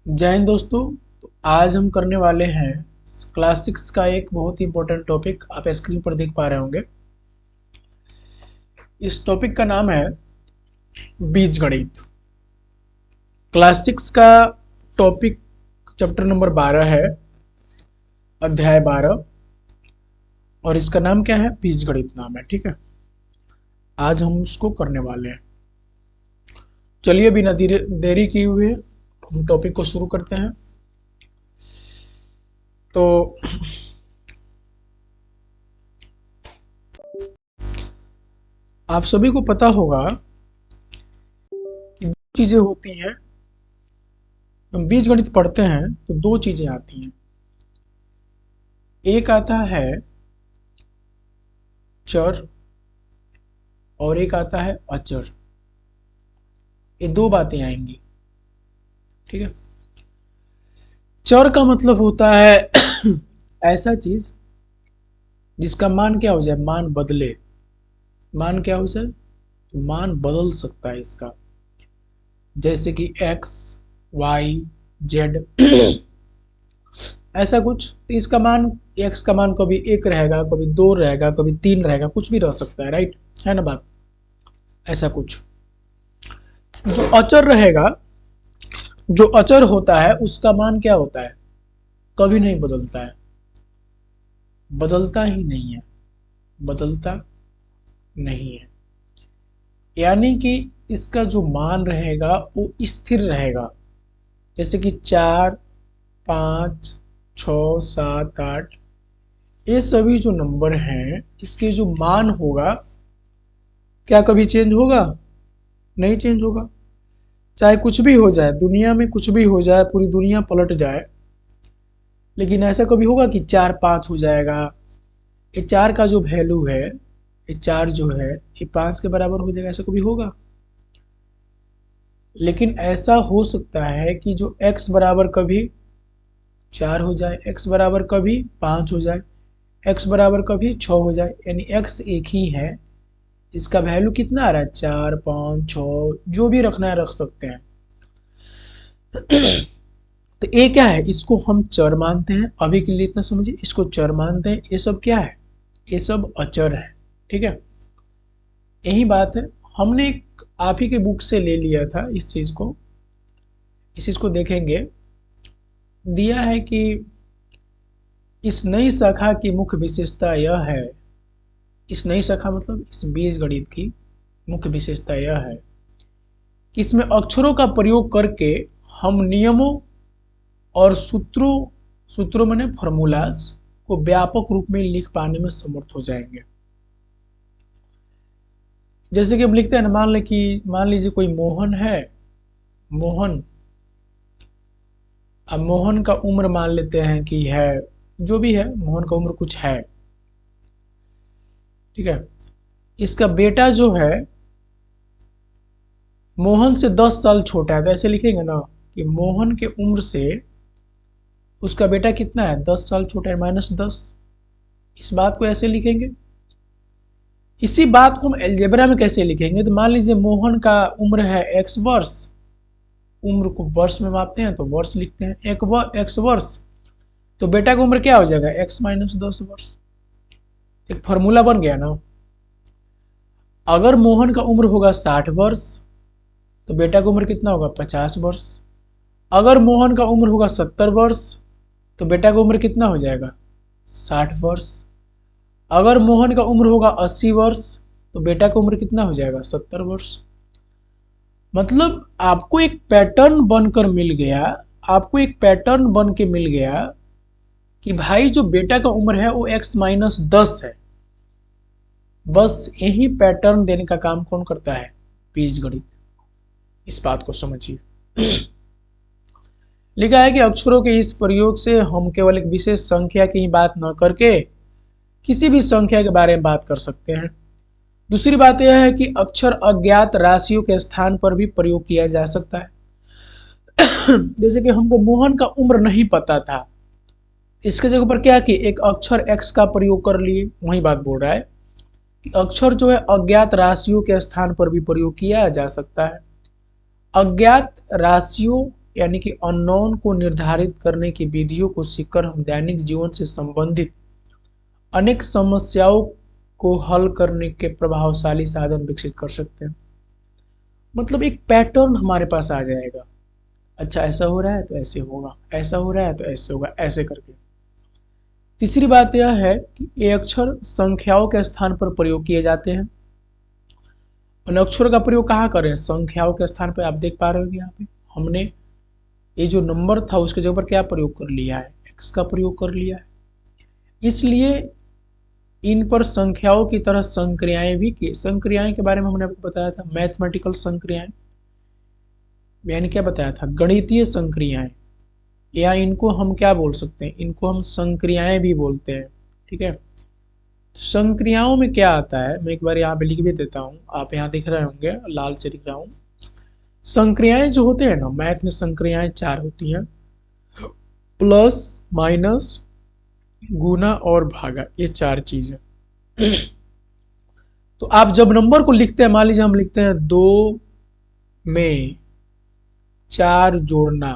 जय हिंद दोस्तों। तो आज हम करने वाले हैं क्लास 6 का एक बहुत ही इंपॉर्टेंट टॉपिक। आप स्क्रीन पर देख पा रहे होंगे। इस टॉपिक का नाम है बीजगणित। क्लास 6 का टॉपिक चैप्टर नंबर 12 है, अध्याय 12, और इसका नाम क्या है? बीजगणित नाम है। ठीक है, आज हम उसको करने वाले हैं। चलिए बिना देरी किए हुए हम टॉपिक को शुरू करते हैं। तो आप सभी को पता होगा कि दो चीजें होती हैं। हम बीज गणित पढ़ते हैं तो दो चीजें आती हैं। एक आता है चर और एक आता है अचर। ये दो बातें आएंगी। ठीक है। चर का मतलब होता है ऐसा चीज जिसका मान क्या हो जाए, मान बदले। मान क्या हो जाए तो मान बदल सकता है इसका, जैसे कि x, y, z ऐसा कुछ। तो इसका मान, x का मान कभी 1 रहेगा, कभी 2 रहेगा, कभी 3 रहेगा, कुछ भी रह सकता है। राइट है ना बात? ऐसा कुछ। जो अचर रहेगा, जो अचर होता है उसका मान क्या होता है? कभी नहीं बदलता है। बदलता ही नहीं है, बदलता नहीं है। यानी कि इसका जो मान रहेगा वो स्थिर रहेगा। जैसे कि 4, 5, 6, 7, 8, ये सभी जो नंबर हैं इसके जो मान होगा, क्या कभी चेंज होगा? नहीं चेंज होगा। चाहे कुछ भी हो जाए, दुनिया में कुछ भी हो जाए, पूरी दुनिया पलट जाए, लेकिन ऐसा कभी होगा कि 4, 5 हो जाएगा? ये 4 का जो वैल्यू है, ये 4 जो है ये 5 के बराबर हो जाएगा? ऐसा कभी होगा? लेकिन ऐसा हो सकता है कि जो x बराबर कभी 4 हो जाए, x बराबर कभी 5 हो जाए, x बराबर कभी 6 हो जाए। यानी x एक ही है, इसका वैल्यू कितना आ रहा है? 4, 5, 6, जो भी रखना है रख सकते हैं। तो ये क्या है? इसको हम चर मानते हैं। अभी के लिए इतना समझिए, इसको चर मानते हैं। ये सब क्या है? ये सब अचर है। ठीक है, यही बात है। हमने एक आप ही के बुक से ले लिया था इस चीज को। इस चीज को देखेंगे, दिया है कि इस नई शाखा की मुख्य विशेषता यह है। इस नई शाखा मतलब इस बीज गणित की मुख्य विशेषता यह है कि इसमें अक्षरों का प्रयोग करके हम नियमों और सूत्रों माने फॉर्मूलाज को व्यापक रूप में लिख पाने में समर्थ हो जाएंगे। जैसे कि हम लिखते हैं ना, मान लीजिए कोई मोहन है। मोहन, अब मोहन का उम्र मान लेते हैं कि है, जो भी है, मोहन का उम्र कुछ है। ठीक है, इसका बेटा जो है मोहन से 10 साल छोटा है, तो ऐसे लिखेंगे ना कि मोहन के उम्र से उसका बेटा कितना है? 10 साल छोटा है, -10। इस बात को ऐसे लिखेंगे। इसी बात को हम एलजेब्रा में कैसे लिखेंगे? तो मान लीजिए मोहन का उम्र है x वर्ष। उम्र को वर्ष में मापते हैं तो वर्ष लिखते हैं, x वर्ष। तो बेटा का उम्र क्या हो जाएगा? x - 10 वर्ष। एक फॉर्मूला बन गया ना। अगर मोहन का उम्र होगा 60 वर्ष तो बेटा का उम्र कितना होगा? 50 वर्ष। अगर मोहन का उम्र होगा 70 वर्ष तो बेटा का उम्र कितना हो जाएगा? 60 वर्ष। अगर मोहन का उम्र होगा 80 वर्ष तो बेटा का उम्र कितना हो जाएगा? 70 वर्ष। मतलब आपको एक पैटर्न बनकर मिल गया, आपको एक पैटर्न बन के मिल गया कि भाई जो बेटा का उम्र है वो x - 10 है। बस यही पैटर्न देने का काम कौन करता है? बीजगणित। इस बात को समझिए। लिखा है कि अक्षरों के इस प्रयोग से हम केवल एक विशेष संख्या की ही बात न करके किसी भी संख्या के बारे में बात कर सकते हैं। दूसरी बात यह है कि अक्षर अज्ञात राशियों के स्थान पर भी प्रयोग किया जा सकता है। जैसे कि हमको मोहन का उम्र नहीं पता था, इसके जगह पर क्या कि एक अक्षर x का प्रयोग कर लिए। वही बात बोल रहा है कि अक्षर जो है अज्ञात राशियों के स्थान पर भी प्रयोग किया जा सकता है। अज्ञात राशियों यानी कि अननोन को निर्धारित करने की विधियों को सीखकर हम दैनिक जीवन से संबंधित अनेक समस्याओं को हल करने के प्रभावशाली साधन विकसित कर सकते हैं। मतलब एक पैटर्न हमारे पास आ जाएगा। अच्छा, ऐसा हो रहा है तो ऐसे होगा, ऐसा हो रहा है तो ऐसे होगा, ऐसे करके। तीसरी बात यह है कि ये अक्षर संख्याओं के स्थान पर प्रयोग किए जाते हैं। और अक्षरों का प्रयोग कहाँ कर रहे हैं? संख्याओं के स्थान पर। आप देख पा रहे हो यहाँ पे हमने ये जो नंबर था उसके जगह पर क्या प्रयोग कर लिया है? एक्स का प्रयोग कर लिया है। इसलिए इन पर संख्याओं की तरह संक्रियाएं भी की। संक्रियाएं के बारे में हमने आपको बताया था, मैथमेटिकल संक्रियाएं, यानी क्या बताया था? गणितीय संक्रियाएं, या इनको हम क्या बोल सकते हैं? इनको हम संक्रियाएं भी बोलते हैं। ठीक है, संक्रियाओं में क्या आता है मैं एक बार यहाँ पे लिख भी देता हूँ, आप यहाँ दिख रहे होंगे, लाल से लिख रहा हूँ। संक्रियाएं जो होते हैं ना, मैथ में संक्रियाएं 4 होती हैं, प्लस, माइनस, गुना और भागा, ये 4 चीज है। तो आप जब नंबर को लिखते हैं, मान लीजिए हम लिखते हैं 2 में 4 जोड़ना,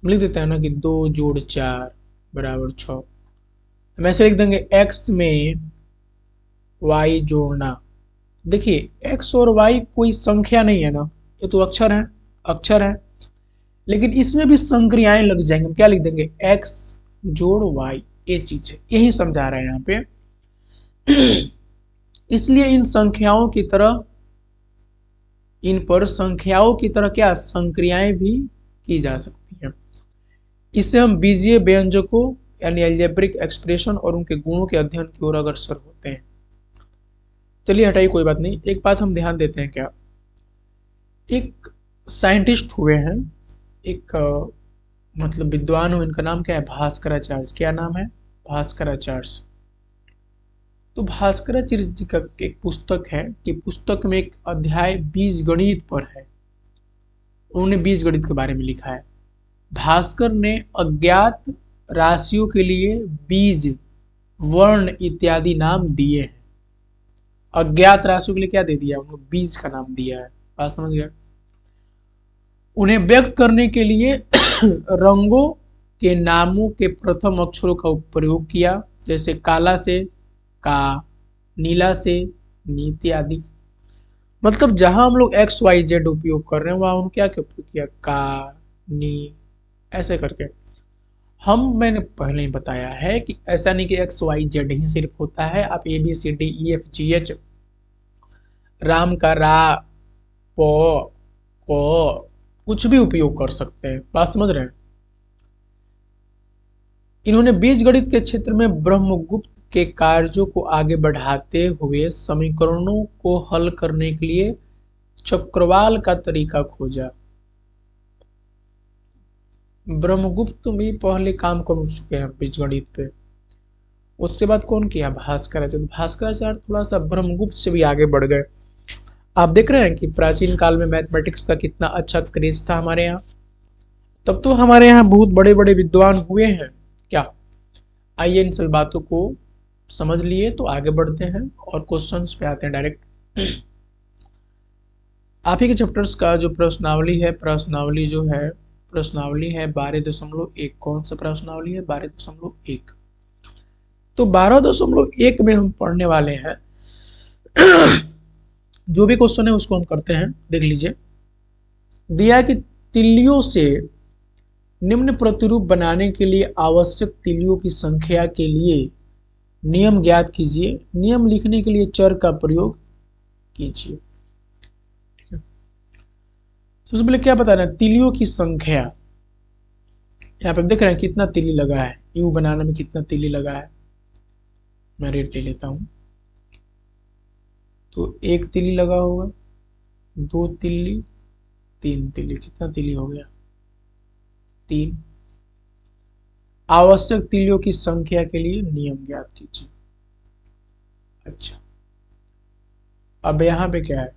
हम लिख देते हैं ना कि 2 जोड़ 4 बराबर 6। हम ऐसे लिख देंगे x में y जोड़ना। देखिए x और y कोई संख्या नहीं है ना, ये तो अक्षर है, अक्षर है, लेकिन इसमें भी संक्रियाएं लग जाएंगे। हम क्या लिख देंगे? x जोड़ y, ये चीज है, यही समझा रहे हैं यहाँ पे। इसलिए इन संख्याओं की तरह, इन पर संख्याओं की तरह क्या संक्रियाएं भी की जा सकती हैं। इससे हम बीजीय व्यंजकों यानी अलजेब्रिक एक्सप्रेशन और उनके गुणों के अध्ययन की ओर अग्रसर होते हैं। चलिए हटाइए, कोई बात नहीं। एक बात हम ध्यान देते हैं, क्या एक साइंटिस्ट हुए हैं, एक मतलब विद्वान हुए, इनका नाम क्या है? भास्कराचार्य। क्या नाम है? भास्कराचार्य। तो भास्कराचार्य जी का एक पुस्तक है कि पुस्तक में एक अध्याय बीजगणित पर है, उन्होंने बीजगणित के बारे में लिखा है। भास्कर ने अज्ञात राशियों के लिए बीज, वर्ण इत्यादि नाम दिए हैं। अज्ञात राशियों के लिए क्या दे दिया? उन्होंने बीज का नाम दिया है। बात समझ गया? उन्हें व्यक्त करने के लिए रंगों के नामों के प्रथम अक्षरों का प्रयोग किया, जैसे काला से का, नीला से नी इत्यादि। मतलब जहां हम लोग एक्स वाई जेड उपयोग कर रहे हैं वहां उन्होंने क्या क्या उपयोग किया? का, नी, ऐसे करके। मैंने पहले ही बताया है कि ऐसा नहीं कि एक्स वाई जेड ही सिर्फ होता है, आप A B C D E F G H, Ram का रा, प, क, कुछ भी उपयोग कर सकते हैं। बात समझ रहे हैं? इन्होंने बीजगणित के क्षेत्र में ब्रह्मगुप्त के कार्यों को आगे बढ़ाते हुए समीकरणों को हल करने के लिए चक्रवाल का तरीका खोजा। ब्रह्मगुप्त भी पहले काम कर चुके हैं बीजगणित पे। उसके बाद कौन किया? भास्कराचार्य। भास्कराचार्य थोड़ा सा ब्रह्मगुप्त से भी आगे बढ़ गए। आप देख रहे हैं कि प्राचीन काल में मैथमेटिक्स का कितना अच्छा क्रेज था हमारे यहाँ। तब तो हमारे यहाँ बहुत बड़े बड़े विद्वान हुए हैं क्या। आइए इन सभी बातों को समझ लिए तो आगे बढ़ते हैं और क्वेश्चंस पे आते हैं डायरेक्ट। आप ही के चैप्टर्स का जो प्रश्नावली है, प्रश्नावली जो है, प्रश्नावली है 12.1। कौन सा प्रश्नावली है? 12.1। तो 12.1 में हम पढ़ने वाले हैं। जो भी क्वेश्चन है उसको हम करते हैं, देख लीजिए। दिया कि तिल्लियों से निम्न प्रतिरूप बनाने के लिए आवश्यक तिल्लियों की संख्या के लिए नियम ज्ञात कीजिए। नियम लिखने के लिए चर का प्रयोग कीजिए। सबसे पहले क्या बताना है? तिल्लियों की संख्या। यहाँ पे देख रहे हैं कितना तिल्ली लगा है, यू बनाने में कितना तिल्ली लगा है। मैं रेट ले लेता हूं। तो 1 तिल्ली लगा होगा, 2 तिल्ली, 3 तिल्ली। कितना तिल्ली हो गया? 3। आवश्यक तिल्लियों की संख्या के लिए नियम ज्ञात कीजिए। अच्छा, अब यहां पे क्या है?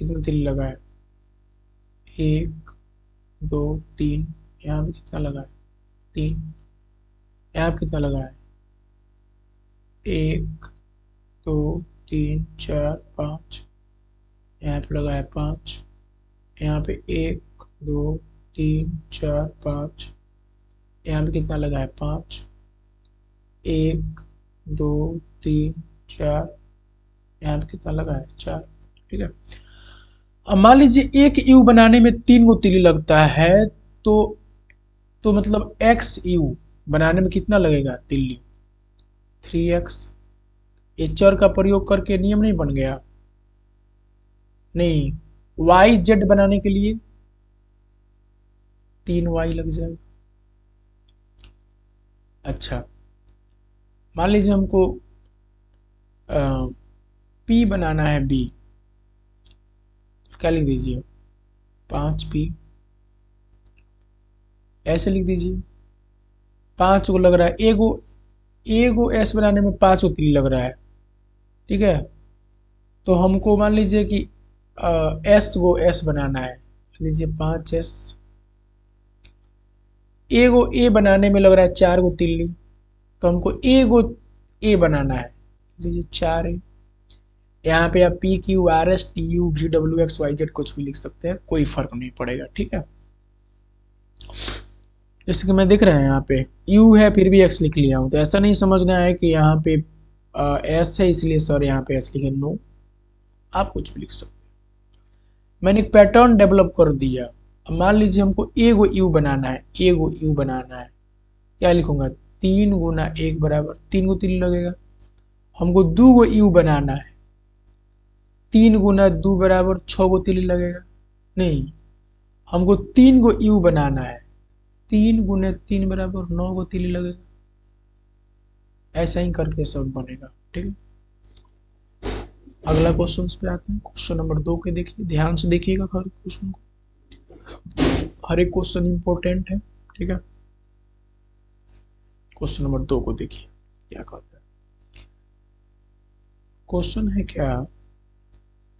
कितना तिल्ली लगा है? 1, 2, 3। यहाँ पे कितना लगा है? 3। यहाँ पे कितना लगा है? 1, 2, 3, 4, 5। यहाँ पे लगा है 5। यहाँ पे 1, 2 3 4 5, यहाँ पे कितना लगा है 5, 1 2 3 4, यहाँ पे कितना लगा है 4। ठीक है, अब मान लीजिए एक यू बनाने में 3 गो तिली लगता है, तो मतलब एक्स यू बनाने में कितना लगेगा तिल्ली, 3x। ये चर का प्रयोग करके नियम नहीं बन गया, नहीं, वाई जेड बनाने के लिए 3y लग जाएगा। अच्छा, मान लीजिए हमको p बनाना है b, क्या लिख दीजिए 5p, ऐसे लिख दीजिए। 5 को लग रहा है, एगो एस बनाने में 5 को तिली लग रहा है। ठीक है, तो हमको मान लीजिए कि एस गो एस बनाना है, लिख लीजिए 5s। एगो ए बनाने में लग रहा है 4 गो तिल्ली, तो हमको एगो ए बनाना है, लीजिए 4a। यहाँ पे आप P Q R S T U V W X Y Z कुछ भी लिख सकते हैं, कोई फर्क नहीं पड़ेगा। ठीक है, जैसे कि मैं देख रहे हैं यहाँ पे u है फिर भी x लिख लिया हूँ, तो ऐसा नहीं समझना है कि यहाँ पे s है इसलिए सर यहाँ पे s लिखे, नो, आप कुछ भी लिख सकते हैं। मैंने एक पैटर्न डेवलप कर दिया। अब मान लीजिए हमको एगो u बनाना है, एगो u बनाना है, क्या लिखूंगा 3 गुना 1 बराबर 3 गो तिल लगेगा। हमको 2 गो u बनाना है, 3 गुना 2 बराबर 6 गो तिल लगेगा। नहीं, हमको 3 गो u बनाना है, 3 गुने 3 बराबर 9 गो तिली लगेगा। ऐसा ही करके सब बनेगा। ठीक है, अगला क्वेश्चन पे आते हैं। क्वेश्चन नंबर 2 के देखिए, ध्यान से देखिएगा हर क्वेश्चन को, हर एक क्वेश्चन इंपॉर्टेंट है। ठीक है, क्वेश्चन नंबर 2 को देखिए क्या कहता है। क्वेश्चन है क्या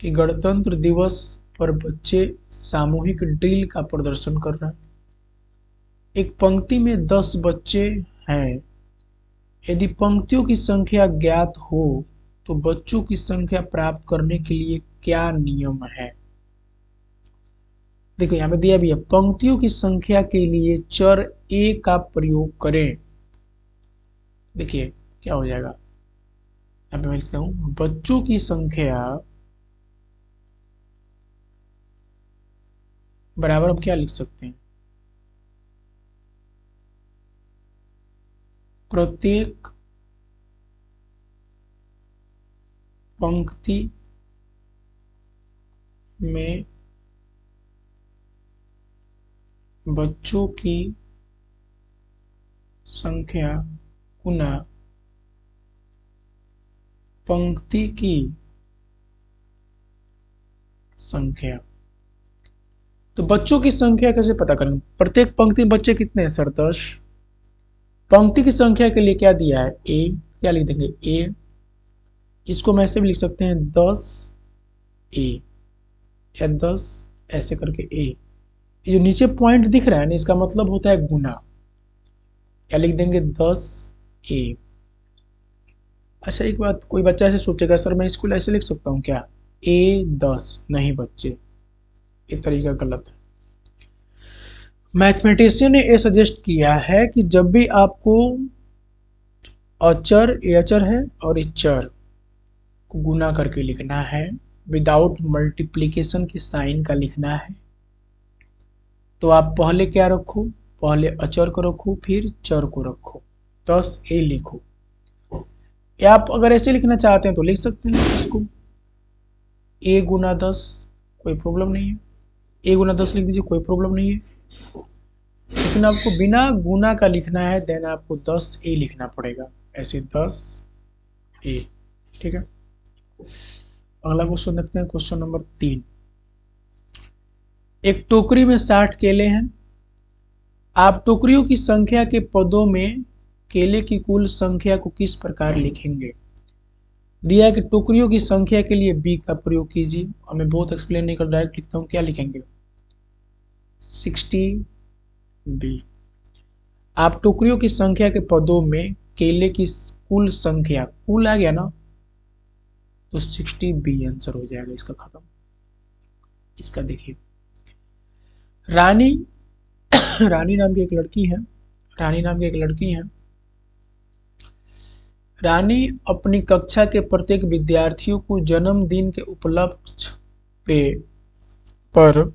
कि गणतंत्र दिवस पर बच्चे सामूहिक ड्रिल का प्रदर्शन कर रहे हैं। एक पंक्ति में 10 बच्चे हैं, यदि पंक्तियों की संख्या ज्ञात हो तो बच्चों की संख्या प्राप्त करने के लिए क्या नियम है। देखो यहाँ पे दिया भी है, पंक्तियों की संख्या के लिए चर a का प्रयोग करें। देखिए क्या हो जाएगा, यहाँ पे मैं लिखता हूं बच्चों की संख्या बराबर हम क्या लिख सकते हैं, प्रत्येक पंक्ति में बच्चों की संख्या गुना पंक्ति की संख्या। तो बच्चों की संख्या कैसे पता करेंगे, प्रत्येक पंक्ति में बच्चे कितने हैं सर 10। पंक्ति की संख्या के लिए क्या दिया है a, क्या लिख देंगे a, इसको हम ऐसे भी लिख सकते हैं 10a या 10 ऐसे करके a। ये जो नीचे पॉइंट दिख रहा है ना, इसका मतलब होता है गुना, क्या लिख देंगे 10a। अच्छा एक बात, कोई बच्चा ऐसे सोचेगा सर मैं इसको ऐसे लिख सकता हूँ क्या, a 10, नहीं बच्चे, ये तरीका गलत है। मैथमेटिशियन ने ये सजेस्ट किया है कि जब भी आपको अचर, ये अचर है और इस चर को गुना करके लिखना है, विदाउट मल्टीप्लिकेशन के साइन का लिखना है, तो आप पहले क्या रखो, पहले अचर को रखो फिर चर को रखो, 10a लिखो। या आप अगर ऐसे लिखना चाहते हैं तो लिख सकते हैं इसको a गुना 10, कोई प्रॉब्लम नहीं है, a गुना 10 लिख दीजिए, कोई प्रॉब्लम नहीं है। लेकिन आपको बिना गुना का लिखना है, देन आपको 10a लिखना पड़ेगा, ऐसे 10a। ठीक है, अगला क्वेश्चन देखते हैं, क्वेश्चन नंबर 3। एक टोकरी में 60 केले हैं, आप टोकरियों की संख्या के पदों में केले की कुल संख्या को किस प्रकार लिखेंगे। दिया है कि टोकरियों की संख्या के लिए b का प्रयोग कीजिए। हमें बहुत एक्सप्लेन नहीं कर, डायरेक्ट लिखता हूं, क्या लिखेंगे 60b। आप टोकरियों की संख्या के पदों में केले की कुल संख्या, कुल आ गया ना, तो 60b आंसर हो जाएगा इसका खत्म। इसका देखिए रानी रानी नाम की एक लड़की है। रानी नाम की एक लड़की है। रानी अपनी कक्षा के प्रत्येक विद्यार्थियों को जन्मदिन के उपलक्ष्य पे पर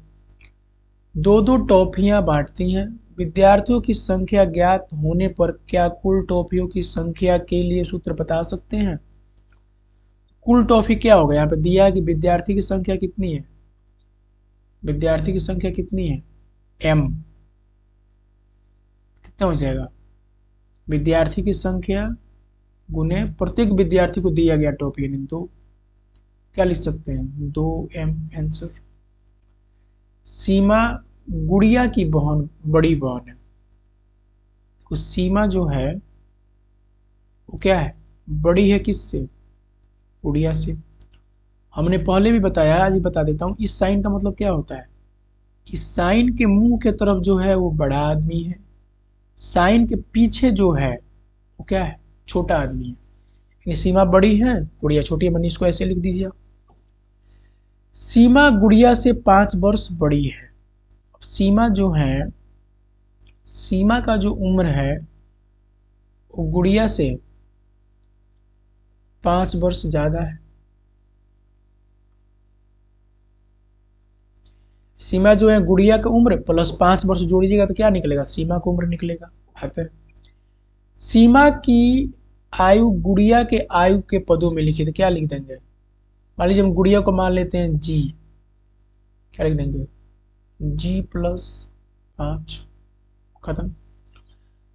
दो दो टॉफियां बांटती हैं। विद्यार्थियों की संख्या ज्ञात होने पर क्या कुल टॉफियों की संख्या के लिए सूत्र बता सकते हैं? कुल टॉफी क्या होगा? यहाँ पे दिया है कि विद्यार्थी की संख्या कितनी है। विद्यार्थी की संख्या कितनी है? m। कितना हो जाएगा? विद्यार्थी की संख्या गुने प्रत्येक विद्यार्थी को दिया गया टॉफी, यानी दो। क्या लिख सकते हैं? 2m answer. सीमा गुड़िया की बहन, बड़ी बहन है। तो सीमा जो है वो क्या है? बड़ी है किससे? गुड़िया से। हमने पहले भी बताया, आज बता देता हूँ, इस साइन का मतलब क्या होता है? इस साइन के मुंह के तरफ जो है वो बड़ा आदमी है, साइन के पीछे जो है वो क्या है? छोटा आदमी है। यानी सीमा बड़ी है, गुड़िया छोटी है। मैंने इसको ऐसे लिख दीजिए। सीमा गुड़िया से 5 वर्ष बड़ी है। सीमा जो है, सीमा का जो उम्र है वो गुड़िया से 5 वर्ष ज्यादा है। सीमा जो है, गुड़िया का उम्र प्लस 5 वर्ष जोड़िएगा तो क्या निकलेगा? सीमा का उम्र निकलेगा। आते हैं। सीमा की आयु गुड़िया के आयु के पदों में लिखिए तो क्या लिख देंगे? मान लीजिए हम गुड़िया को मान लेते हैं जी, क्या लिख देंगे? G+5। खत्म।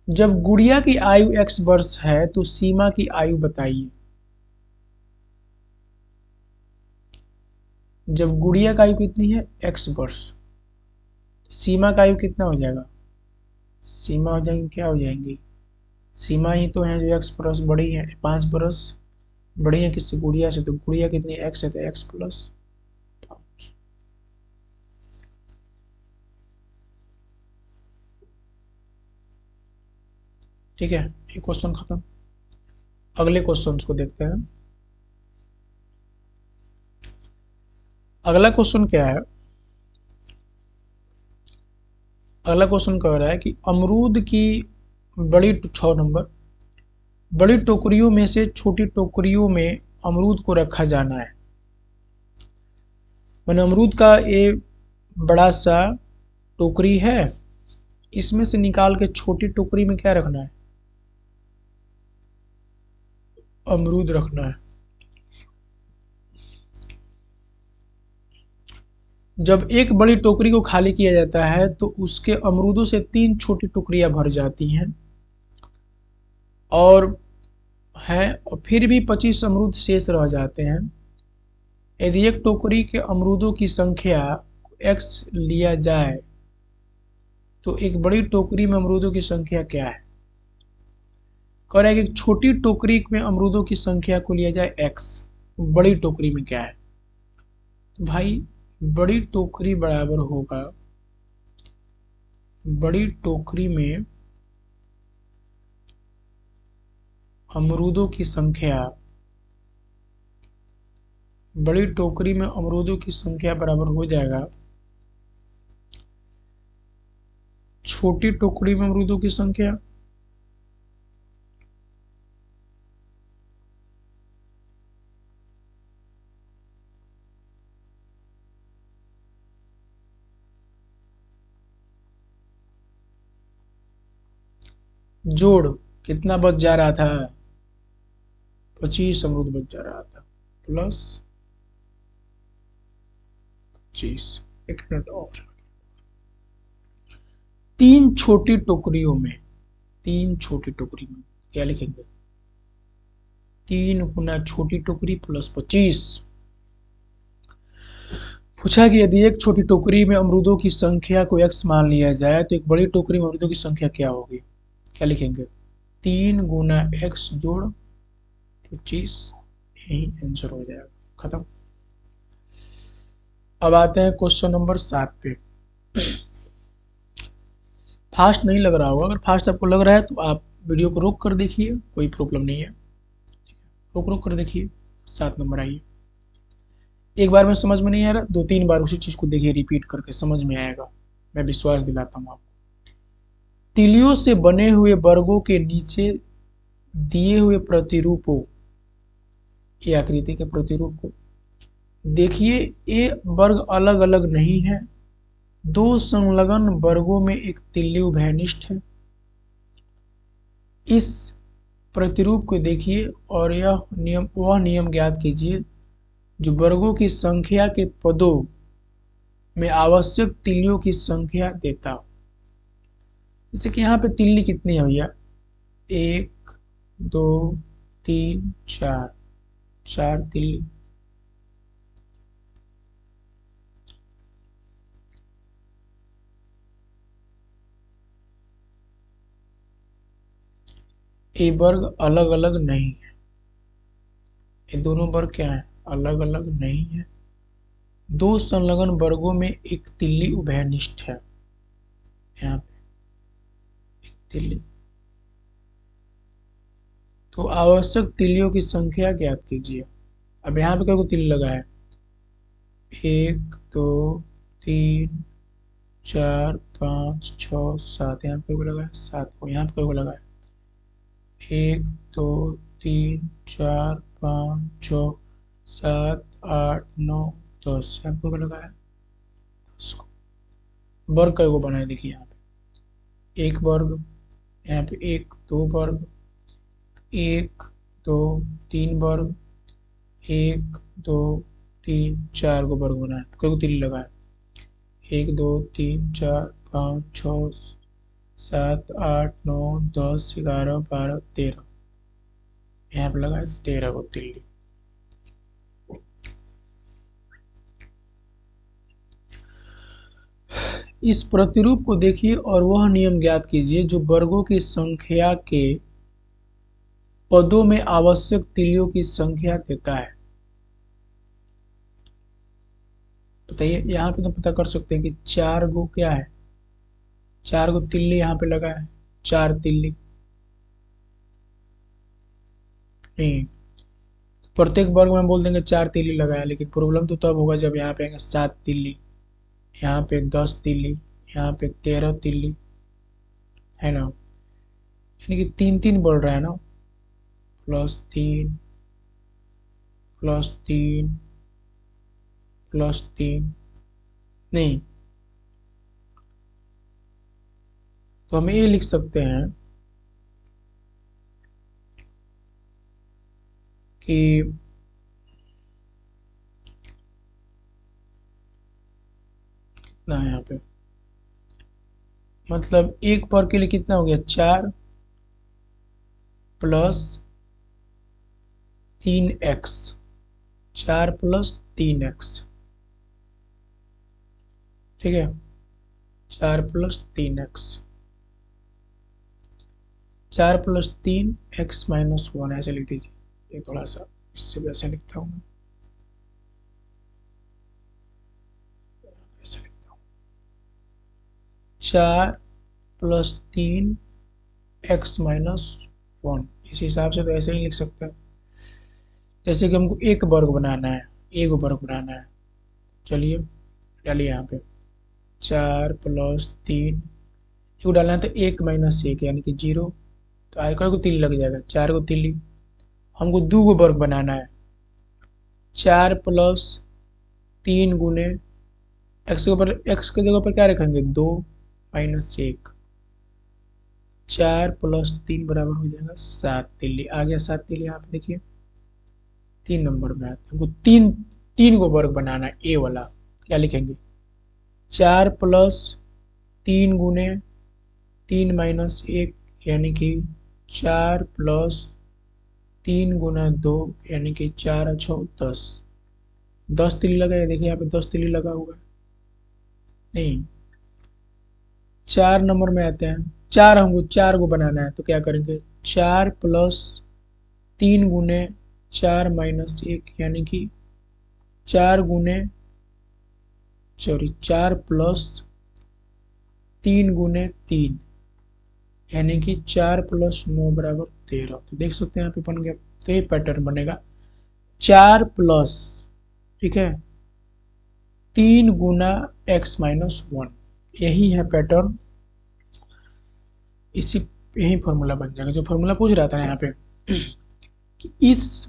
जब गुड़िया की आयु x वर्ष है तो सीमा की आयु बताइए। जब गुड़िया का आयु कितनी है? x वर्ष। सीमा का आयु कितना हो जाएगा? सीमा हो जाएंगे, क्या हो जाएंगी? सीमा ही तो है जो x वर्ष बड़ी है, 5 वर्ष बड़ी है किससे? गुड़िया से। तो गुड़िया कितनी x है? तो x+5। ठीक है, ये क्वेश्चन खत्म। अगले क्वेश्चन को देखते हैं। अगला क्वेश्चन क्या है? अगला क्वेश्चन कह रहा है कि अमरूद की बड़ी 6 नंबर बड़ी टोकरियों में से छोटी टोकरियों में अमरूद को रखा जाना है। मैंने अमरूद का ये बड़ा सा टोकरी है, इसमें से निकाल के छोटी टोकरी में क्या रखना है? अमरूद रखना है। जब एक बड़ी टोकरी को खाली किया जाता है तो उसके अमरूदों से 3 छोटी टोकरियां भर जाती हैं और फिर भी 25 अमरूद शेष रह जाते हैं। यदि एक टोकरी के अमरूदों की संख्या x लिया जाए तो एक बड़ी टोकरी में अमरूदों की संख्या क्या है? कह रहा है कि छोटी टोकरी में अमरूदों की संख्या को लिया जाए x, तो बड़ी टोकरी में क्या है? तो भाई बड़ी टोकरी बराबर होगा, बड़ी टोकरी में अमरूदों की संख्या, बड़ी टोकरी में अमरूदों की संख्या बराबर हो जाएगा छोटी टोकरी में अमरूदों की संख्या। जोड़ कितना बच जा रहा था? 25 अमरूद बच जा रहा था, प्लस 25। एक मिनट और। तीन छोटी टोकरियों में, तीन छोटी टोकरी में क्या लिखेंगे? 3 गुना छोटी टोकरी प्लस 25। पूछा कि यदि एक छोटी टोकरी में अमरूदों की संख्या को x मान लिया जाए तो एक बड़ी टोकरी में अमरूदों की संख्या क्या होगी? क्या लिखेंगे? 3 गुना x जोड़ 25, यही आंसर हो जाएगा। खत्म। अब आते हैं क्वेश्चन नंबर 7 पे। फास्ट नहीं लग रहा होगा, अगर फास्ट आपको लग रहा है तो आप वीडियो को रोक कर देखिए, कोई प्रॉब्लम नहीं है। रोक रोक कर देखिए। 7 नंबर आइए। एक बार में समझ में नहीं आ रहा, 2-3 बार उसी चीज़ को देखिए, रिपीट करके समझ में आएगा। मैं विश्वास दिलाता हूँ आपको। तिलियों से बने हुए वर्गों के नीचे दिए हुए प्रतिरूपों, ये आकृति के प्रतिरूप को देखिए। ये वर्ग अलग अलग नहीं है, दो संलग्न वर्गों में एक तिल्ली उभयनिष्ठ है। इस प्रतिरूप को देखिए और वह नियम ज्ञात कीजिए जो वर्गों की संख्या के पदों में आवश्यक तिल्लियों की संख्या देता हो। जैसे कि यहाँ पे तिल्ली कितनी है भैया, 1 2 3 4, 4 तिल्ली। ये वर्ग अलग अलग नहीं है, ये दोनों वर्ग क्या है, अलग अलग नहीं है। दो संलग्न वर्गों में एक तिल्ली उभयनिष्ठ है। यहाँ पे एक तिल्ली, तो आवश्यक तिल्लियों की संख्या ज्ञात कीजिए। अब यहाँ पे क्या को तिल्ली लगा है, 1 2 3 4 5 6 7, यहाँ पे लगा है 7 को, यहाँ पे लगा है 1 2 3 4 5 6 7 8 9 10, यहाँ पे लगा है 10 को। वर्ग का को बनाए देखिए, यहाँ पे एक वर्ग, यहाँ पे 1 2 वर्ग, 1 2 3 वर्ग, 1 2 3 4 को वर्ग बनाए, कई को तिल्ली लगा है, 1 2 3 4 5 6 7 8 9 10 11 12 13, यहाँ पे लगा है 13 को तिल्ली। इस प्रतिरूप को देखिए और वह नियम ज्ञात कीजिए जो वर्गों की संख्या के पदों में आवश्यक तिल्लियों की संख्या देता है। बताइए, यहाँ पे तो पता कर सकते हैं कि 4 गो क्या है, 4 गो तिल्ली यहाँ पे लगा है, 4 तिल्ली नहीं, प्रत्येक वर्ग में बोल देंगे 4 तिल्ली लगा है, लेकिन प्रॉब्लम तो तब होगा जब यहाँ पे आएंगे 7 तिल्ली, यहाँ पे 10 तिल्ली, यहाँ पे 13 तिल्ली, है ना। यानी कि 3 3 बढ़ रहा है ना, +3 +3 +3 नहीं, तो हम ये लिख सकते हैं कि कितना है यहाँ पे, मतलब एक वर्ग के लिए कितना हो गया, 4 + 3x, 4 + 3x, ठीक है, 4 + 3x, 4 + 3 x - 1 ऐसे लिख दीजिए। ये थोड़ा सा इससे भी ऐसे लिखता हूँ, ऐसे लिखता हूँ 4 + 3 x - 1, इस हिसाब से तो ऐसे ही लिख सकते हैं। जैसे कि हमको एक वर्ग बनाना है, एक वर्ग बनाना है, चलिए डालिए यहाँ पे 4 + 3, इसको डालना है तो 1 - 1 यानी कि 0, तो आगे को तिल्ली लग जाएगा, 4 को तिल्ली। हमको 2 गो वर्ग बनाना है, 4 + 3 गुने x के ऊपर, x के जगह पर क्या रखेंगे, 2 - 1, 4 + 3 बराबर हो जाएगा 7 तिल्ली। आ गया 7 तिल्ली, यहाँ पे देखिए 3 नंबर में आता है। हमको तीन को वर्ग बनाना है, ए वाला क्या लिखेंगे, 4 + 3 गुने 3 - 1 यानी कि 4 + 3 गुना 2 यानी कि 4 × 6 10, 10 तिल्ली लगा है, देखिए यहाँ पे 10 तिल्ली लगा हुआ है, नहीं 4 नंबर में आते हैं, 4 हमको 4 को बनाना है, तो क्या करेंगे, 4 + 3 गुने 4 - 1 यानी कि 4 + 3 गुने 3 यानी कि 4 + 9 बराबर 13। तो देख सकते हैं यहाँ पे बन गया, तो ये पैटर्न बनेगा 4 +, ठीक है, 3 गुना x - 1, यही है पैटर्न, इसी यही फॉर्मूला बन जाएगा जो फॉर्मूला पूछ रहा था ना यहाँ पे कि इस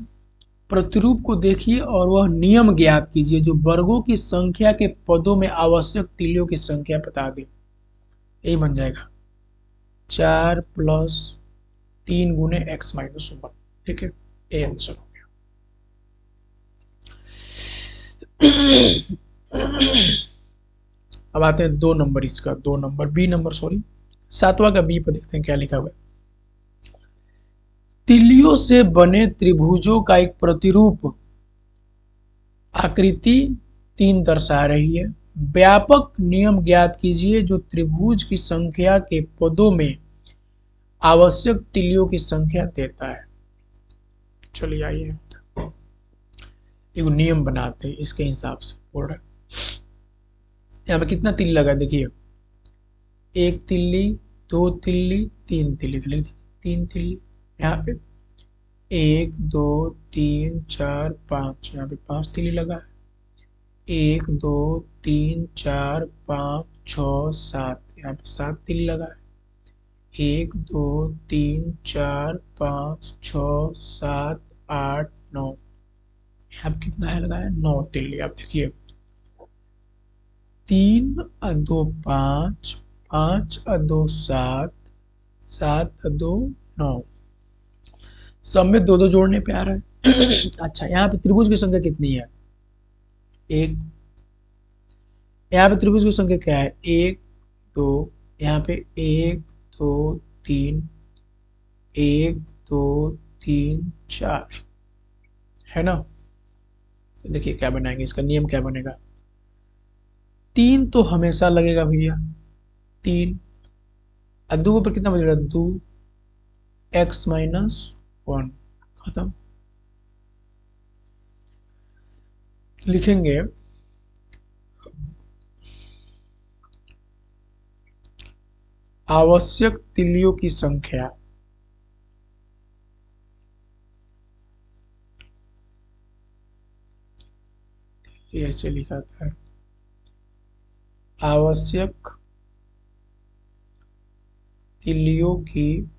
प्रतिरूप को देखिए और वह नियम ज्ञात कीजिए जो वर्गों की संख्या के पदों में आवश्यक तीलियों की संख्या बता दे। यही बन जाएगा 4+3 गुने x-1। ठीक है, ये आंसर हो गया। अब आते हैं 2 नंबर, इसका 2 नंबर बी नंबर सॉरी 7वां का बी पर देखते हैं क्या लिखा हुआ है। तीलियों से बने त्रिभुजों का एक प्रतिरूप आकृति 3 दर्शा रही है। व्यापक नियम ज्ञात कीजिए जो त्रिभुज की संख्या के पदों में आवश्यक तीलियों की संख्या देता है। चलिए आइए एक नियम बनाते हैं, इसके हिसाब से बोल रहा है। यहाँ पे कितना तिल्ली लगा देखिए, 1 तिल्ली, 2 तिल्ली, 3 तिल्ली, तो लिख दी 3 तिल्ली। यहाँ पे 1 2 3 4 5, यहाँ पे 5 तिल्ली लगा है। 1 2 3 4 5 6 7, यहाँ पे 7 तिल्ली लगा है। 1 2 3 4 5 6 7 8 9, यहाँ पे कितना है लगा है 9 तिल्ली। आप देखिए 3 और 2 5, 5 और 2 7, 7 और 2 9, सब में 2 2 जोड़ने पे आ रहा है। अच्छा, यहाँ पे त्रिभुज की संख्या कितनी है? 1। यहाँ पे त्रिभुज की संख्या क्या है? 1 2, यहाँ पे 1 2 3, 1 2 3 4 है ना। तो देखिए क्या बनाएंगे, इसका नियम क्या बनेगा? 3 तो हमेशा लगेगा भैया, 3 और 2 पर कितना बचेगा? 2 x-1, खत्म। लिखेंगे आवश्यक तीलियों की संख्या ऐसे लिखा था, आवश्यक तीलियों की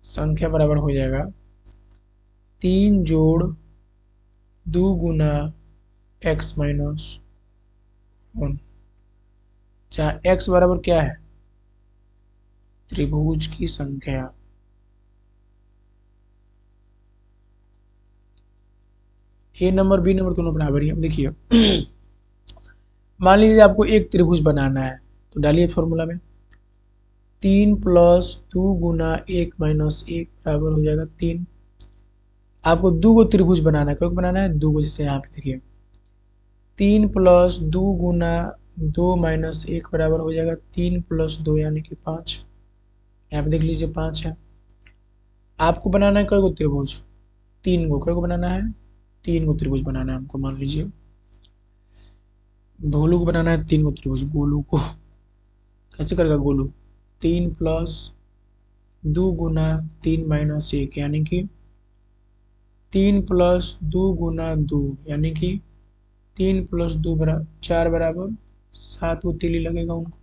संख्या बराबर हो जाएगा 3 जोड़ 2 गुना x-1, जहाँ x बराबर क्या है? त्रिभुज की संख्या। ए नंबर बी नंबर दोनों बराबर ही। अब देखिए मान लीजिए आपको एक त्रिभुज बनाना है, तो डालिए फॉर्मूला में 3 + 2 गुना 1-1 बराबर हो जाएगा 3। आपको 2 गो त्रिभुज बनाना है, क्यों बनाना है? 2 गो। जैसे यहाँ पे देखिए 3 + 2 गुना 2-1 बराबर हो जाएगा 3 + 2 यानी कि 5। यहाँ पे देख लीजिए 5 है। आपको बनाना है कई गो त्रिभुज? 3 गो। कई गो बनाना है? 3 गो त्रिभुज बनाना है हमको। मान लीजिए भोलू को बनाना है 3 गो त्रिभुज। गोलू को कैसे करेगा? गोलू 3 + 2 गुना 3-1 यानी कि 3 + 2 गुना 2 यानी कि 3 + 2 4 बराबर 7 गो तीली लगेगा उनको।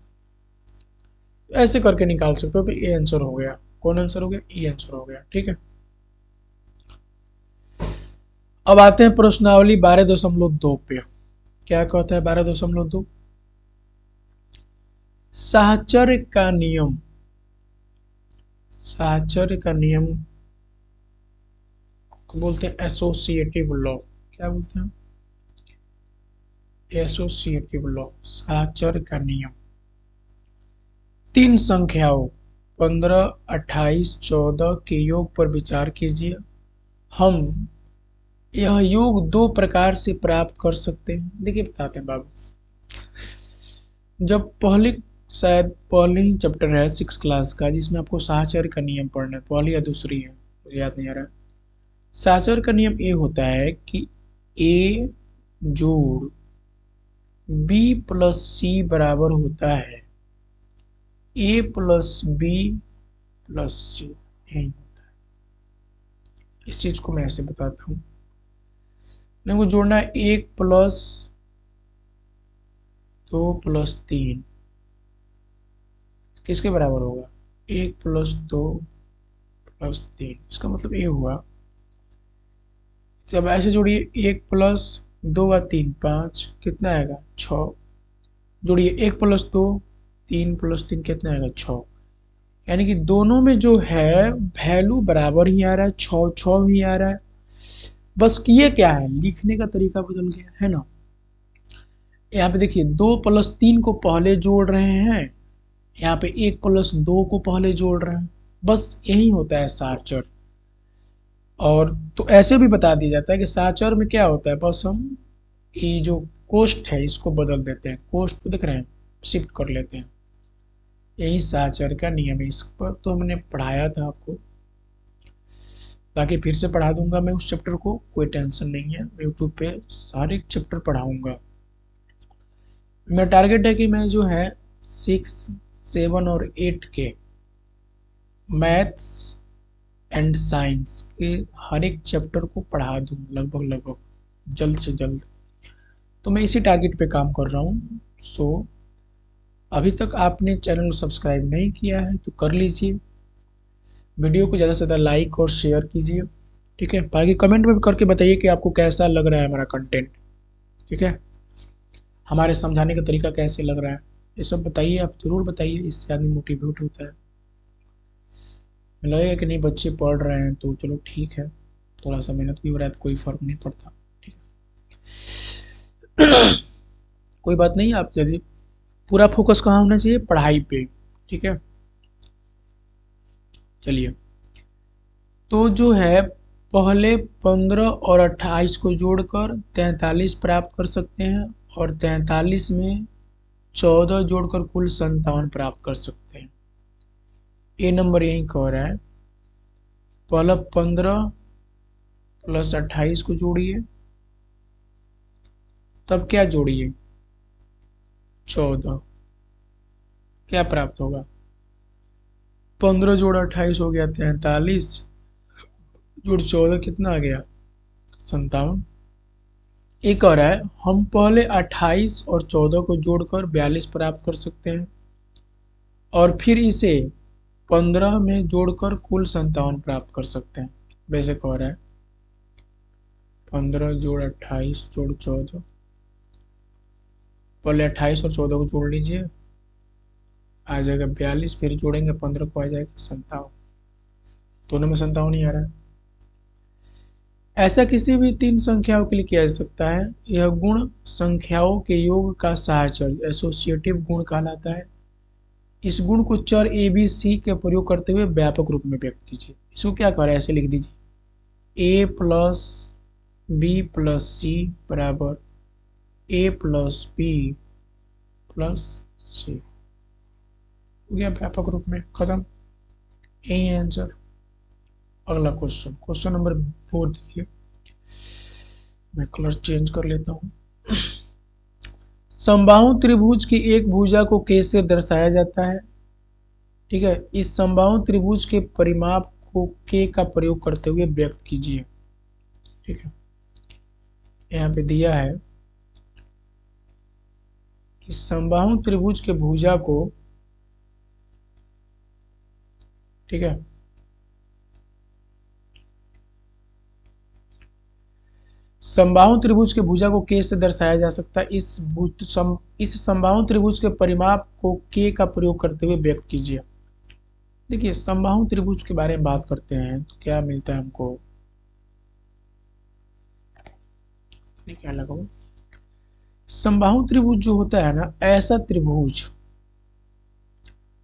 तो ऐसे करके निकाल सकते हो। तो ये आंसर हो गया। कौन आंसर हो गया? ये आंसर हो गया। ठीक है, अब आते हैं प्रश्नावली 12.2 पे। क्या कहता है 12.2? साहचर्य का नियम, साहचर्य का नियम को बोलते हैं एसोसिएटिव लॉ। क्या बोलते हैं? एसोसिएटिव लॉ, साहचर्य का नियम। 3 संख्याओं 15, 28, 14 के योग पर विचार कीजिए। हम यह योग 2 प्रकार से प्राप्त कर सकते हैं। देखिए बताते हैं बाबू, जब शायद पहले ही चैप्टर है 6 क्लास का जिसमें आपको साहचर्य का नियम पढ़ना है, पहली या दूसरी है मुझे याद नहीं आ रहा। साहचर्य का नियम ये होता है कि a जोड़ b + c बराबर होता है a + b + c। यही होता है। इस चीज को मैं ऐसे बताता हूँ। मेरे को जोड़ना है 1 + 2+3 किसके बराबर होगा? 1+2+3, इसका मतलब ये हुआ। जब ऐसे जोड़िए 1+2 व 3 5, कितना आएगा? 6। जोड़िए 1+2 3+3 कितना आएगा? 6। यानी कि दोनों में जो है वैल्यू बराबर ही आ रहा है, 6 6 ही आ रहा है। बस किए क्या है, लिखने का तरीका बदल गया है ना। यहाँ पे देखिए 2+3 को पहले जोड़ रहे हैं, यहाँ पे 1+2 को पहले जोड़ रहे हैं। बस यही होता है सारचर। और तो ऐसे भी बता दिया जाता है कि सारचर में क्या होता है, बस हम ये जो कोष्ठ है इसको बदल देते हैं, कोष्ठ को देख रहे हैं, शिफ्ट कर लेते हैं। यही सारचर का नियम है। इस पर तो हमने पढ़ाया था आपको, बाकी फिर से पढ़ा दूंगा मैं उस चैप्टर को, कोई टेंशन नहीं है। मैं यूट्यूब पे सारे चैप्टर पढ़ाऊंगा। मेरा टारगेट है कि मैं जो है 6 7 और 8 के मैथ्स एंड साइंस के हर एक चैप्टर को पढ़ा दूँ लगभग जल्द से जल्द। तो मैं इसी टारगेट पे काम कर रहा हूँ। सो अभी तक आपने चैनल को सब्सक्राइब नहीं किया है तो कर लीजिए, वीडियो को ज़्यादा से ज़्यादा लाइक और शेयर कीजिए, ठीक है। बाकी कमेंट में भी करके बताइए कि आपको कैसा लग रहा है हमारा कंटेंट, ठीक है। हमारे समझाने का तरीका कैसे लग रहा है, ये सब बताइए, आप ज़रूर बताइए, इससे आदमी मोटिवेट होता है। लगेगा कि नहीं बच्चे पढ़ रहे हैं तो चलो ठीक है, थोड़ा सा मेहनत भी हो रहा है तो कोई फ़र्क नहीं पड़ता, ठीक है। कोई बात नहीं, आप यदि पूरा फोकस कहाँ होना चाहिए, पढ़ाई पे, ठीक है। चलिए, तो जो है पहले 15 और 28 को जोड़कर 43 प्राप्त कर सकते हैं, और 43 में 14 जोड़कर कुल 57 प्राप्त कर सकते हैं। ये नंबर यही कह रहा है। पहला 15 + 28 को जोड़िए, तब क्या जोड़िए 14, क्या प्राप्त होगा? 15 जोड़ 28 हो गया 43, जोड़ 14 कितना आ गया? 57। ये कह रहा है हम पहले 28 और 14 को जोड़कर 42 प्राप्त कर सकते हैं, और फिर इसे 15 में जोड़कर कुल 57 प्राप्त कर सकते हैं। वैसे कह रहा है 15 जोड़ 28 जोड़ 14, पहले 28 और 14 को जोड़ लीजिए, आ जाएगा 42, फिर जोड़ेंगे 15 को आ जाएगा 57। दोनों में 57 ही आ रहा है। ऐसा किसी भी 3 संख्याओं के लिए किया जा सकता है। यह गुण संख्याओं के योग का साहचर्य एसोसिएटिव गुण कहलाता है। इस गुण को चर ए बी सी के प्रयोग करते हुए व्यापक रूप में व्यक्त कीजिए। इसको क्या कर रहा है, ऐसे लिख दीजिए a+b+c बराबर a+b+c, हो गया व्यापक रूप में, खत्म। यही है आंसर। अगला क्वेश्चन, क्वेश्चन नंबर 4 देखिए, मैं कलर चेंज कर लेता हूँ। समबाहु त्रिभुज की एक भुजा को कैसे दर्शाया जाता है? ठीक है, इस समबाहु त्रिभुज के परिमाप को के का प्रयोग करते हुए व्यक्त कीजिए। ठीक है, यहाँ पे दिया है कि समबाहु त्रिभुज के भुजा को, ठीक है, समबाहु त्रिभुज के भुजा को के से दर्शाया जा सकता है। इस समबाहु त्रिभुज के परिमाप को के का प्रयोग करते हुए व्यक्त कीजिए। देखिए, समबाहु त्रिभुज के बारे में बात करते हैं तो क्या मिलता है हमको, क्या लगा, समबाहु त्रिभुज जो होता है ना, ऐसा त्रिभुज,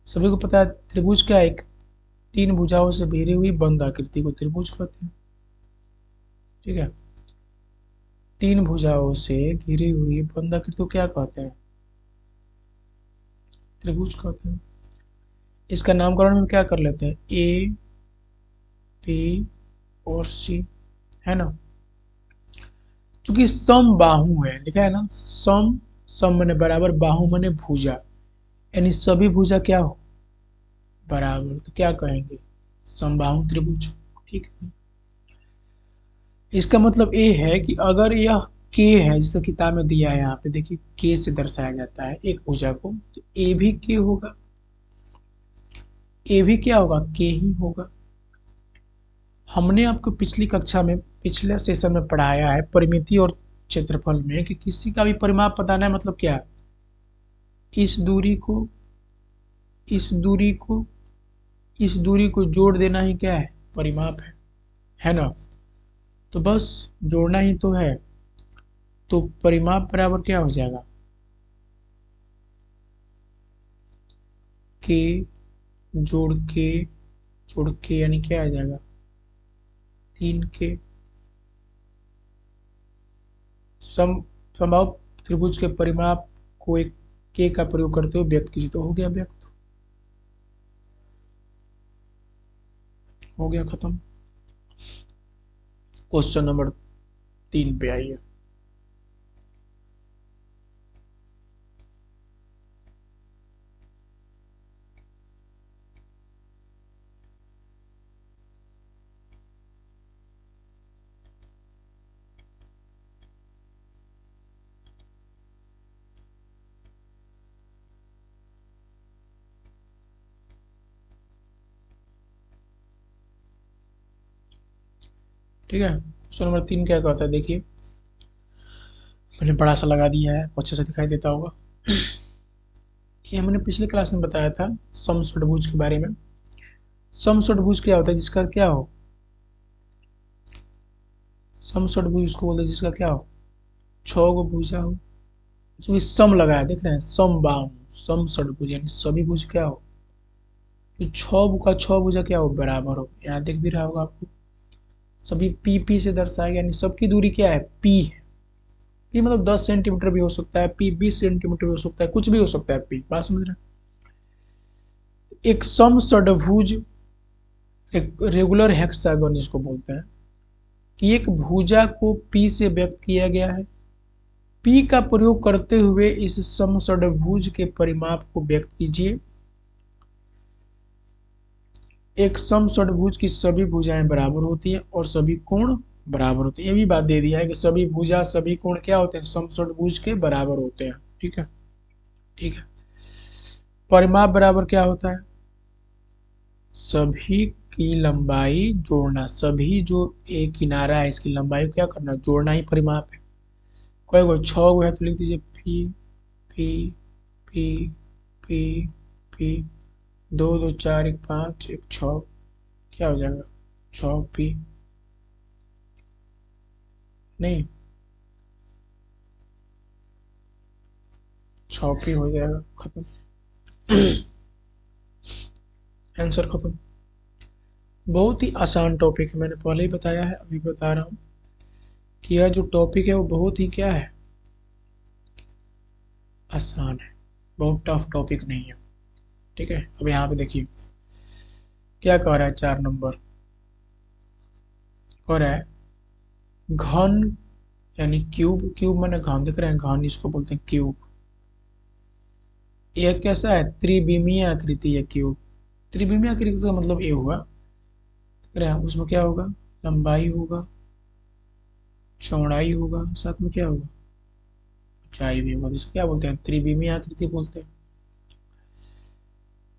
सभी को पता है त्रिभुज क्या है, एक 3 भुजाओं से घेरी हुई बंद आकृति को त्रिभुज कहते हैं। ठीक है, 3 भुजाओं से घिरी हुई बंद आकृति को क्या कहते हैं, त्रिभुज कहते हैं। इसका नामकरण हम क्या कर लेते हैं, ए बी और सी, है ना। चूंकि सम बाहु है, लिखा है ना, सम, सम मने बराबर, बाहु मने भुजा, यानी सभी भुजा क्या हो, बराबर, तो क्या कहेंगे, समबाहु त्रिभुज। ठीक है, इसका मतलब ये है कि अगर यह के है, जिसका किताब में दिया है यहाँ पे देखिए, के से दर्शाया जाता है एक भुजा को, तो ए भी के होगा, ए भी क्या होगा, के ही होगा। हमने आपको पिछली कक्षा में, पिछले सेशन में पढ़ाया है परिमिति और क्षेत्रफल में कि किसी का भी परिमाप बताना है मतलब क्या है, इस दूरी को इस दूरी को इस दूरी को जोड़ देना ही क्या है, परिमाप है ना। तो बस जोड़ना ही तो है, तो परिमाप बराबर क्या हो जाएगा, के जोड़ के जोड़ के यानी क्या आ जाएगा, 3 के। समबाहु त्रिभुज के परिमाप को एक के का प्रयोग करते हुए व्यक्त कीजिए, तो हो गया व्यक्त, हो गया खत्म। क्वेश्चन नंबर 3 पे आइए। ठीक है, क्वेश्चन नंबर 3 क्या कहता है, देखिए मैंने बड़ा सा लगा दिया है, अच्छे से दिखाई देता होगा। ये हमने पिछले क्लास में बताया था समषटभुज के बारे में। समषटभुज क्या होता है, जिसका क्या हो, समषटभुज उसको बोलते हैं जिसका क्या हो, 6 गो भुजा हो, जो सम लगा है, देख रहे हैं, समबाहु समषटभुज यानी सभी भुज क्या हो, जो 6 का 6 भुजा क्या हो, बराबर हो। यहाँ दिख भी रहा होगा आपको, सभी पी पी से दर्शाएगा, यानी सबकी दूरी क्या है, पी है। पी मतलब 10 सेंटीमीटर भी हो सकता है, पी 20 सेंटीमीटर भी हो सकता है, कुछ भी हो सकता है, पी बात समझ रहे हैं। एक समषटभुज, एक रेगुलर हेक्सागन इसको बोलते हैं, कि एक भुजा को पी से व्यक्त किया गया है। पी का प्रयोग करते हुए इस समषटभुज के परिमाप को व्यक्त कीजिए। एक समषटभुज की सभी भुजाएं बराबर होती हैं और सभी कोण बराबर होते हैं। ये भी बात दे दिया है कि सभी भुजा सभी कोण क्या होते हैं, समषटभुज के बराबर होते हैं। ठीक है, ठीक है। परिमाप बराबर क्या होता है, सभी की लंबाई जोड़ना, सभी जो एक किनारा है इसकी लंबाई को क्या करना, जोड़ना ही परिमाप है। कोई कोई 6 गो है तो लिख दीजिए P P P P P, 2 2 4 1 5 1 6, क्या हो जाएगा, 6 पी, नहीं 6 पी हो जाएगा, खत्म, आंसर खत्म। बहुत ही आसान टॉपिक है, मैंने पहले ही बताया है, अभी बता रहा हूँ कि यह जो टॉपिक है वो बहुत ही क्या है, आसान है, बहुत टफ टॉपिक नहीं है। ठीक है, अब यहाँ पे देखिए क्या कह रहा है, 4 नंबर कह रहा है घन, यानी क्यूब, क्यूब माने घन, दिख रहे हैं, घन इसको बोलते हैं क्यूब। यह कैसा है, त्रिविमीय आकृति है क्यूब। त्रिविमीय आकृति का मतलब ये हुआ, दिख रहे हैं, उसमें क्या होगा, लंबाई होगा, चौड़ाई होगा, साथ में क्या होगा, ऊंचाई भी होगा, इसको क्या बोलते हैं, त्रिविमीय आकृति बोलते हैं।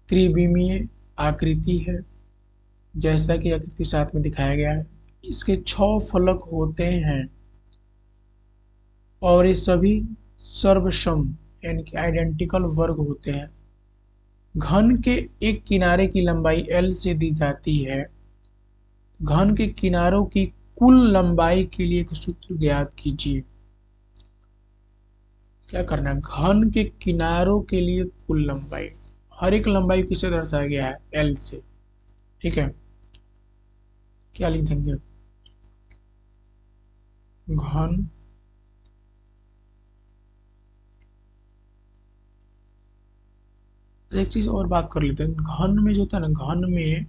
त्रिविमीय आकृति है, जैसा कि आकृति साथ में दिखाया गया है। इसके 6 फलक होते हैं और ये सभी सर्वसम यानी कि आइडेंटिकल वर्ग होते हैं। घन के एक किनारे की लंबाई L से दी जाती है। घन के किनारों की कुल लंबाई के लिए एक सूत्र ज्ञात कीजिए। क्या करना है, घन के किनारों के लिए कुल लंबाई, हर एक लंबाई किसे दर्शाया गया है, L से। ठीक है, क्या लिख देंगे, घन एक चीज और बात कर लेते हैं, घन में जो होता है ना, घन में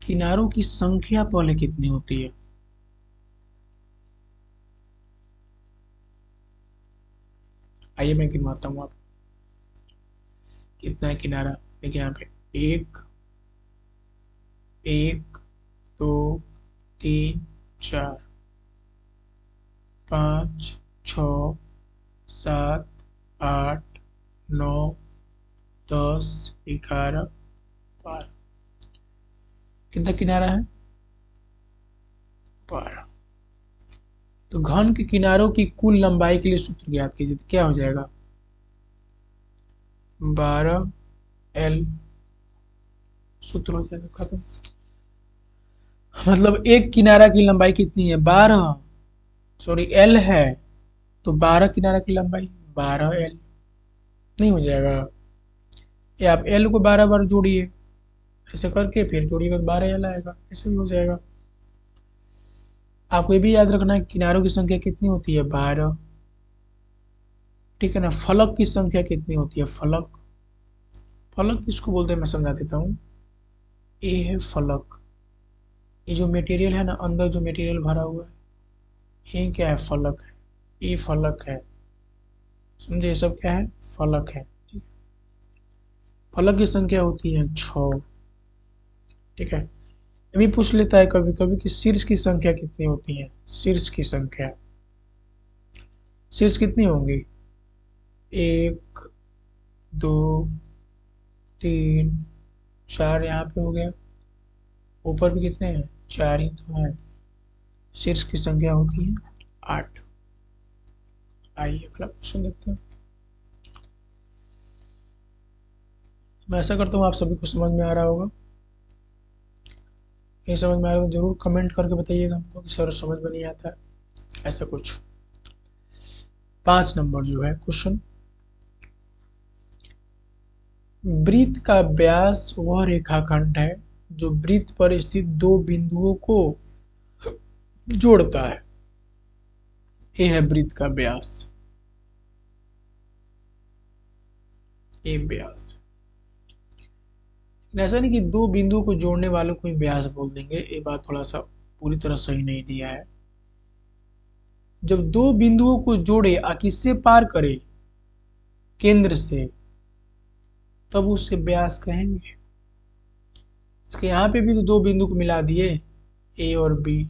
किनारों की संख्या पहले कितनी होती है, आइए मैं गिनवाता हूँ आप, कितना है किनारा, देखिए यहाँ पे एक, एक, 2, 3, 4, 5, 6, 7, 8, 9, 10, 11, 12। कितना किनारा है? 12। तो घन के किनारों की कुल लंबाई के लिए सूत्र ज्ञात कीजिए। तो क्या हो जाएगा? 12L। सूत्र हो जाएगा खत्म। मतलब एक किनारा की लंबाई कितनी है? 12, सॉरी L है, तो 12 किनारा की लंबाई 12L। नहीं हो जाएगा? ये आप L को 12 बार जोड़िए, ऐसे करके फिर जोड़िएगा तो 12L आएगा, ऐसे भी हो जाएगा। आपको ये भी याद रखना है किनारों की संख्या कितनी होती है? 12। ठीक है ना? फलक की संख्या कितनी होती है? फलक। फलक किसको बोलते हैं मैं समझा देता हूँ। ये है फलक। ये जो मटेरियल है ना, अंदर जो मटेरियल भरा हुआ है, ये क्या है? फलक है। ये फलक है, समझे? ये सब क्या है? फलक है। ठीक है? फलक की संख्या होती है 6। ठीक है? ये भी पूछ लेता है कभी कभी कि शीर्ष की संख्या कितनी होती है? शीर्ष की संख्या, शीर्ष कितनी होंगी? 1, 2, 3, 4 यहाँ पे हो गया, ऊपर भी कितने हैं? 4 ही तो हैं। शीर्ष की संख्या होती है 8। आइए अगला क्वेश्चन देखते हैं। मैं ऐसा करता हूँ, आप सभी को समझ में आ रहा होगा। नहीं समझ में आ रहा तो जरूर कमेंट करके बताइएगा हमको कि सर समझ में नहीं आता है, ऐसा कुछ। 5 नंबर जो है क्वेश्चन, वृत्त का व्यास वह रेखाखंड है जो वृत्त पर स्थित दो बिंदुओं को जोड़ता है। यह है वृत्त का व्यास, ये व्यास। ऐसा नहीं कि दो बिंदुओं को जोड़ने वालों को ही व्यास बोल देंगे, ये बात थोड़ा सा पूरी तरह सही नहीं दिया है। जब दो बिंदुओं को जोड़े किससे पार करे? केंद्र से, तब उसे व्यास कहेंगे। इसके यहाँ पे भी तो दो बिंदु को मिला दिए, ए और बी,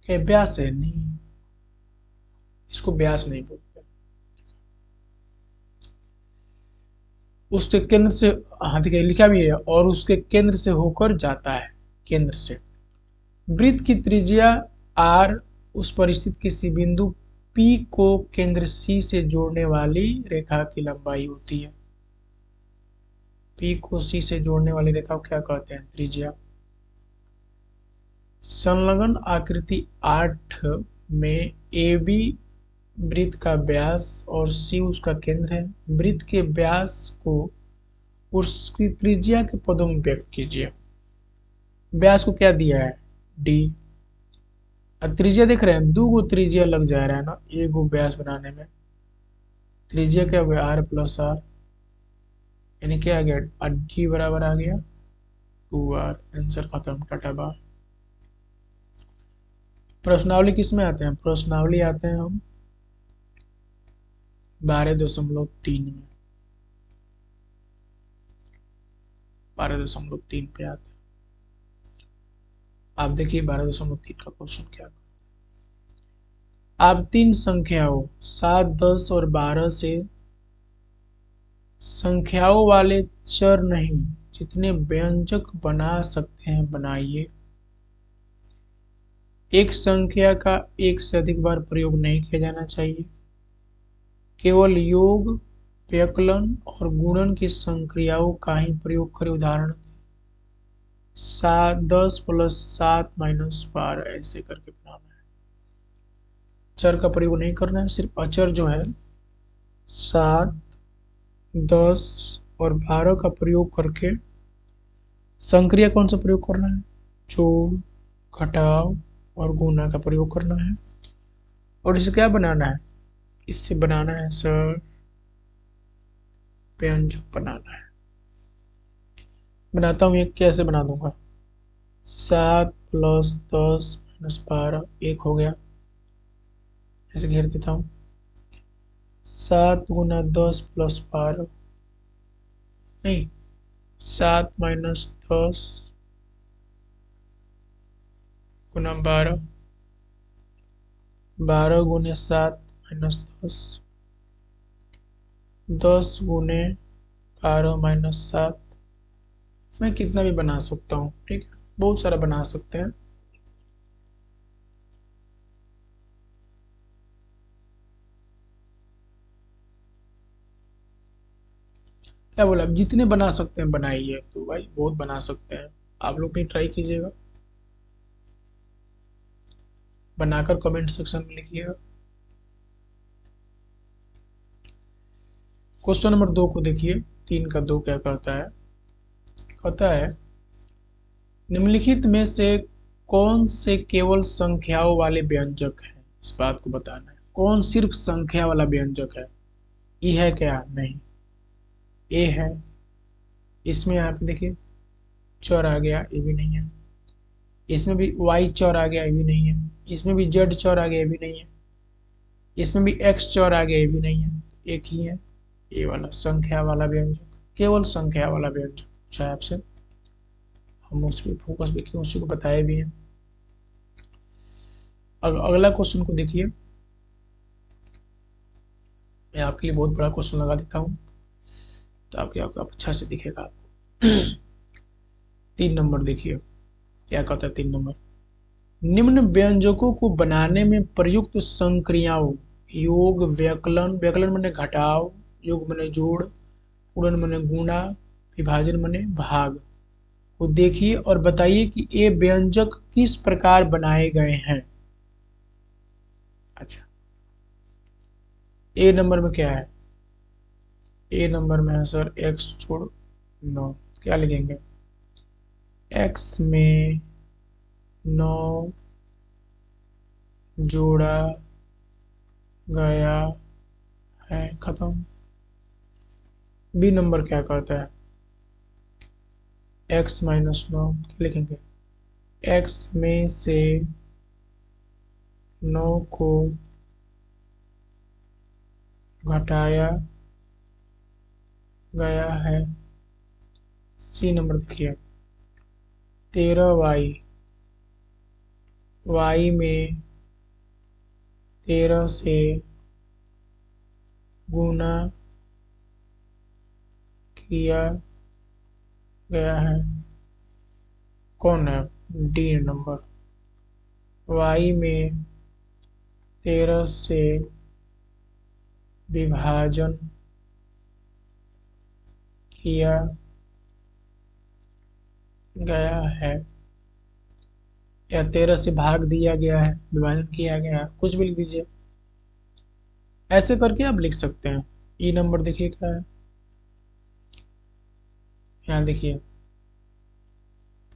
क्या व्यास है? नहीं, इसको व्यास नहीं बोलते। उसके केंद्र से, हाँ देखिए लिखा भी है, और उसके केंद्र से होकर जाता है, केंद्र से। वृत्त की त्रिज्या r उस पर स्थित किसी बिंदु P को केंद्र C से जोड़ने वाली रेखा की लंबाई होती है। P को C से जोड़ने वाली रेखा को क्या कहते हैं? त्रिज्या। संलग्न आकृति 8 में AB वृत्त का व्यास और C उसका केंद्र है। वृत्त के व्यास को उसकी त्रिज्या के पदों में व्यक्त कीजिए। व्यास को क्या दिया है? D। त्रिज्या देख रहे हैं, दो गो त्रिज्या लग जा रहा है ना एक गो व्यास बनाने में। त्रिज्या क्या हो गया? R प्लस R, यानी क्या आ गया? D बराबर आ गया 2R। आंसर खत्म, टाटा बाय। प्रश्नावली किस में आते हैं? प्रश्नावली आते हैं हम 12.3 में, 12.3 पे आते हैं। आप देखिए 12.3 का क्वेश्चन क्या। आप तीन संख्याओं 7, 10 और 12 से संख्याओं वाले चर नहीं जितने व्यंजक बना सकते हैं बनाइए। एक संख्या का एक से अधिक बार प्रयोग नहीं किया जाना चाहिए। केवल योग, व्यकलन और गुणन की संक्रियाओं का ही प्रयोग करें। उदाहरण 7, 10 + 7 - 12 ऐसे करके बनाना है। चर का प्रयोग नहीं करना है, सिर्फ अचर जो है 7, 10 और 12 का प्रयोग करके संक्रिया कौन सा प्रयोग करना है? जोड़, घटाव और गुणा का प्रयोग करना है। और इसे क्या बनाना है? इससे बनाना है सर व्यंजक बनाना है। बनाता हूँ, ये कैसे बना दूंगा? 7 + 10 - 12 1 हो गया, ऐसे घेर देता हूँ। 7 × 10 + 12 नहीं, 7 - 10 × 12 12 गुने 7 माइनस 10, 10 गुने 12 माइनस 7। मैं कितना भी बना सकता हूँ, ठीक है, बहुत सारा बना सकते हैं। क्या बोला, आप जितने बना सकते हैं बनाइए, तो भाई बहुत बना सकते हैं। आप लोग भी ट्राई कीजिएगा, बनाकर कमेंट सेक्शन में लिखिएगा। क्वेश्चन नंबर 2 को देखिए, 3 का 2 क्या कहता है। कहता है निम्नलिखित में से कौन से केवल संख्याओं वाले व्यंजक हैं, इस बात को बताना है। कौन सिर्फ संख्या वाला व्यंजक है। ई है क्या, नहीं। ए है, इसमें यहाँ पे देखिए चौर आ गया, ये भी नहीं है। इसमें भी वाई चौर आ गया, ये भी नहीं है। इसमें भी जेड चौर आ गया, ये भी नहीं है। इसमें भी एक्स चौर आ गया, ये भी नहीं है। एक ही है, ये वाला संख्या वाला व्यंजक, केवल संख्या वाला व्यंजक पूछा है आपसे। हम उस पर फोकस भी किए, उसी को बताए भी हैं। अगला क्वेश्चन को देखिए, मैं आपके लिए बहुत बड़ा क्वेश्चन लगा देता हूँ, तो आपको अच्छा से दिखेगा आपको। 3 नंबर देखिए, क्या कहता है 3 नंबर। निम्न व्यंजकों को बनाने में प्रयुक्त संक्रियाओं, योग, व्यकलन, व्यकलन माने घटाव, योग माने जोड़, गुणन माने गुणा, विभाजन माने भाग, को देखिए और बताइए कि ये व्यंजक किस प्रकार बनाए गए हैं। अच्छा, ए नंबर में क्या है। ए नंबर में है सर एक्स छोड़ 9। क्या लिखेंगे, एक्स में 9 जोड़ा गया है, खत्म। बी नंबर क्या कहता है, एक्स माइनस 9। क्या लिखेंगे, एक्स में से 9 को घटाया गया है। सी नंबर देखिए 13y, y में 13 से गुना किया गया है। कौन है, डी नंबर। y में 13 से विभाजन किया गया है, या 13 से भाग दिया गया है, विभाजन किया गया है, कुछ भी लिख दीजिए। ऐसे करके आप लिख सकते हैं। ई नंबर देखिए क्या है, यहाँ देखिए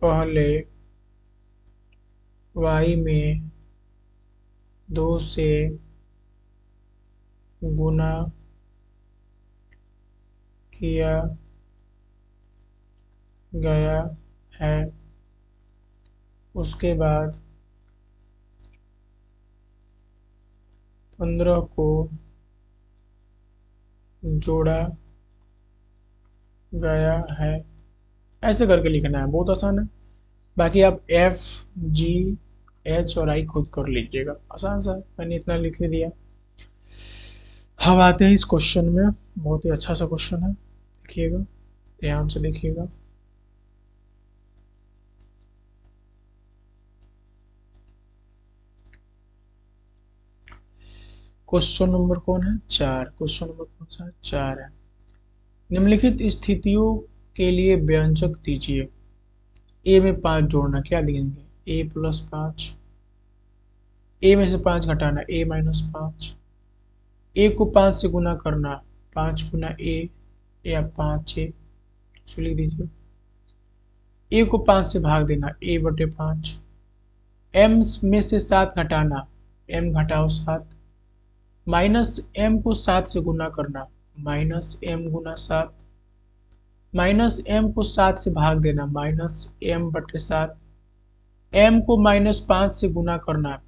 पहले y में 2 से गुना किया गया है, उसके बाद 15 को जोड़ा गया है। ऐसे करके लिखना है, बहुत आसान है। बाकी आप एफ, जी, एच और आई खुद कर लीजिएगा, आसान सा है, मैंने इतना लिख दिया। हम आते हैं इस क्वेश्चन में, बहुत ही अच्छा सा क्वेश्चन है, देखिएगा, ध्यान से देखिएगा। क्वेश्चन नंबर कौन है, 4। क्वेश्चन नंबर कौन सा है, 4 है। निम्नलिखित स्थितियों के लिए व्यंजक दीजिए। ए में 5 जोड़ना, क्या लिखेंगे, ए प्लस 5। ए में से 5 घटाना, ए माइनस 5। ए को 5 से गुना करना, 5 गुना ए, या 5 ए, तो लिख दीजिए। ए को 5 से भाग देना, ए बटे 5। एम में से 7 घटाना, एम घटाओ 7। माइनस एम को 7 से गुना करना, माइनस एम गुना 7। माइनस एम को 7 से भाग देना, माइनस एम बटे 7। एम को -5 से गुना करना,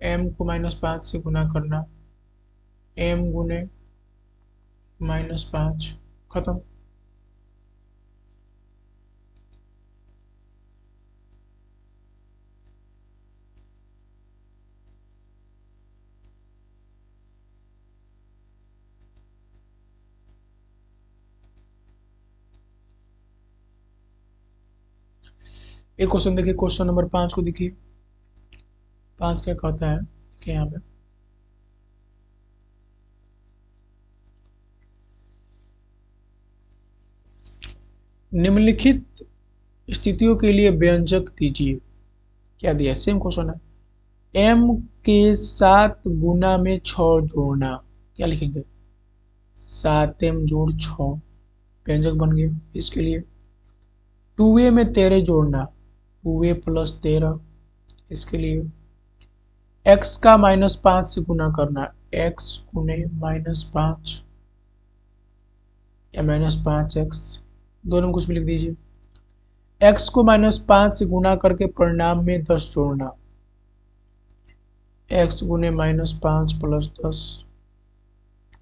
एम को -5 से गुना करना, एम गुने -5, खत्म। एक क्वेश्चन देखिए, क्वेश्चन नंबर 5 को देखिए। 5 क्या कहता है कि यहाँ पे निम्नलिखित स्थितियों के लिए व्यंजक दीजिए। क्या दिया, सेम क्वेश्चन है। एम के 7 गुना में 6 जोड़ना, क्या लिखेंगे, 7m जोड़ 6, व्यंजक बन गया। इसके लिए 2a में 13 जोड़ना, 2a प्लस 13, इसके लिए x का -5 से गुना करना, x गुने -5 या -5x, दोनों में कुछ भी लिख दीजिए। x को -5 से गुना करके परिणाम में 10 जोड़ना, x गुने -5 प्लस 10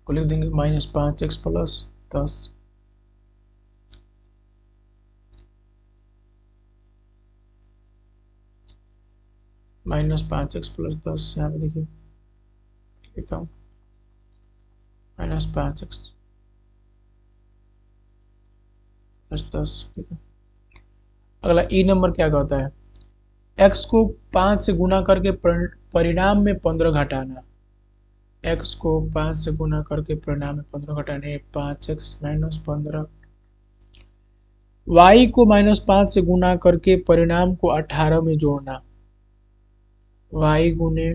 को लिख देंगे -5x प्लस 10। -5x प्लस 10, यहाँ पे देखिए लिखता हूँ -5x प्लस 10, ठीक है। अगला ई नंबर क्या कहता है, x को 5 से गुना करके परिणाम में 15 घटाना, x को 5 से गुना करके परिणाम में 15 घटाने, 5x माइनस 15। y को -5 से गुना करके परिणाम को 18 में जोड़ना, y गुने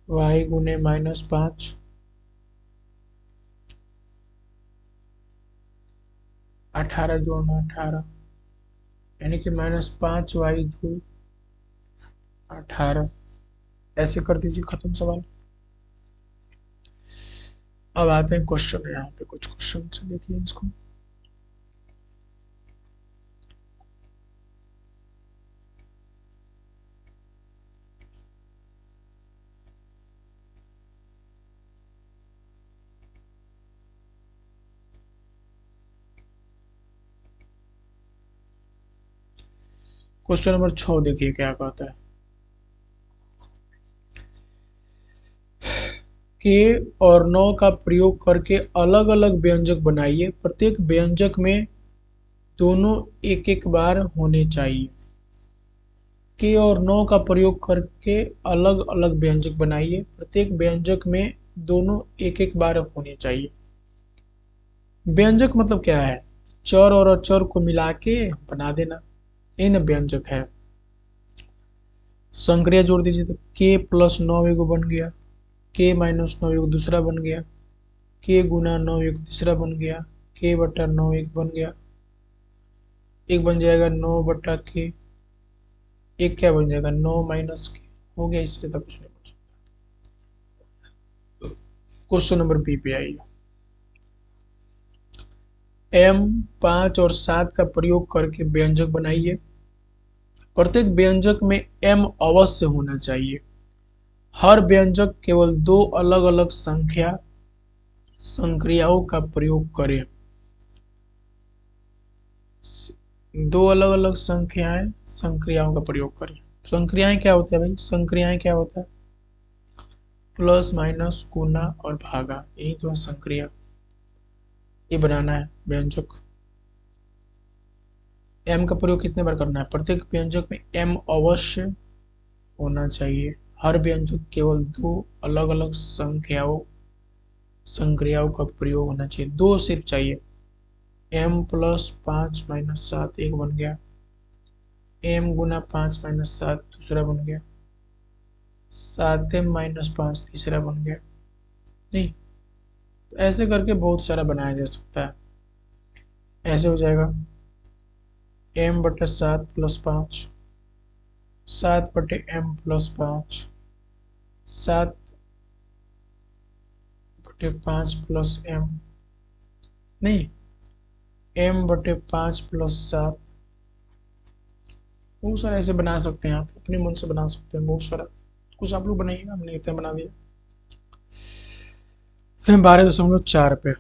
-5, 18 जोड़ना 18, यानी कि -5y जोड़ 18। ऐसे कर दीजिए, खत्म सवाल। अब आते हैं क्वेश्चन, यहाँ पे कुछ क्वेश्चन से देखिए इसको। क्वेश्चन नंबर 6 देखिए क्या कहता है, के और 9 का प्रयोग करके अलग अलग व्यंजक बनाइए, प्रत्येक व्यंजक में दोनों एक एक बार होने चाहिए। के और 9 का प्रयोग करके अलग अलग व्यंजक बनाइए, प्रत्येक व्यंजक में दोनों एक एक बार होने चाहिए। व्यंजक मतलब क्या है, चर और अचर को मिला के बना देना, इन व्यंजक है। संक्रिया जोड़ दीजिए तो के प्लस 9 एगो बन गया, के माइनस 9 एगो दूसरा बन गया, के गुना 9 एक तीसरा बन गया, के बटा 9 एक बन गया, एक बन जाएगा 9 बटा के, एक क्या बन जाएगा 9 माइनस के, हो गया। इससे ज्यादा कुछ नहीं बन सकता। क्वेश्चन नंबर बी पे आइए। m 5 और 7 का प्रयोग करके व्यंजक बनाइए, प्रत्येक व्यंजक में m अवश्य होना चाहिए। हर व्यंजक केवल दो अलग अलग संख्या संक्रियाओं का प्रयोग करें, दो अलग अलग संख्याएं संक्रियाओं का प्रयोग करें। संक्रियाएं क्या होता है भाई, संक्रियाएं क्या होता है, प्लस माइनस गुना और भागा, यही तो है संक्रिया। ये बनाना है व्यंजक। m का प्रयोग कितने बार करना है, प्रत्येक व्यंजक में m अवश्य होना चाहिए। हर व्यंजक केवल दो अलग अलग संक्रियाओं का प्रयोग होना चाहिए, दो सिर्फ चाहिए। m प्लस 5 माइनस 7 एक बन गया, m गुना 5 माइनस 7 दूसरा बन गया, 7m माइनस 5 तीसरा बन गया। नहीं, तो ऐसे करके बहुत सारा बनाया जा सकता है। ऐसे हो जाएगा m बटे 7 प्लस 5, 7 बटे m प्लस 5, 7 बटे 5 प्लस m, नहीं, m बटे 5 प्लस 7। बहुत सारा ऐसे बना सकते हैं, आप अपने मन से बना सकते हैं बहुत सारा। कुछ आप लोग बनाइएगा, हमने इतने बना दिया। 12.4 पे।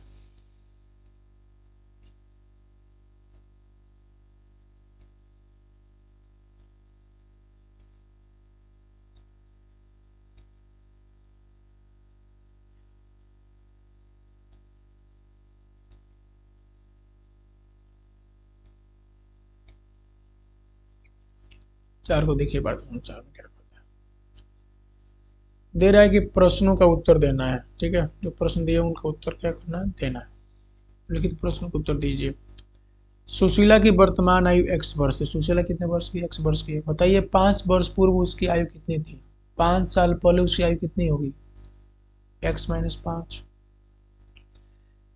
4 को देखिए वर्तमान 4 में क्या करता है। दे रहा है कि प्रश्नों का उत्तर देना है, ठीक है, जो प्रश्न दिए उनका उत्तर क्या करना है, देना है। लिखित प्रश्न का उत्तर दीजिए। सुशीला की वर्तमान आयु x वर्ष है। सुशीला कितने वर्ष की, x वर्ष की है। बताइए 5 वर्ष पूर्व उसकी आयु कितनी थी, 5 साल पहले उसकी आयु कितनी होगी, x माइनस 5।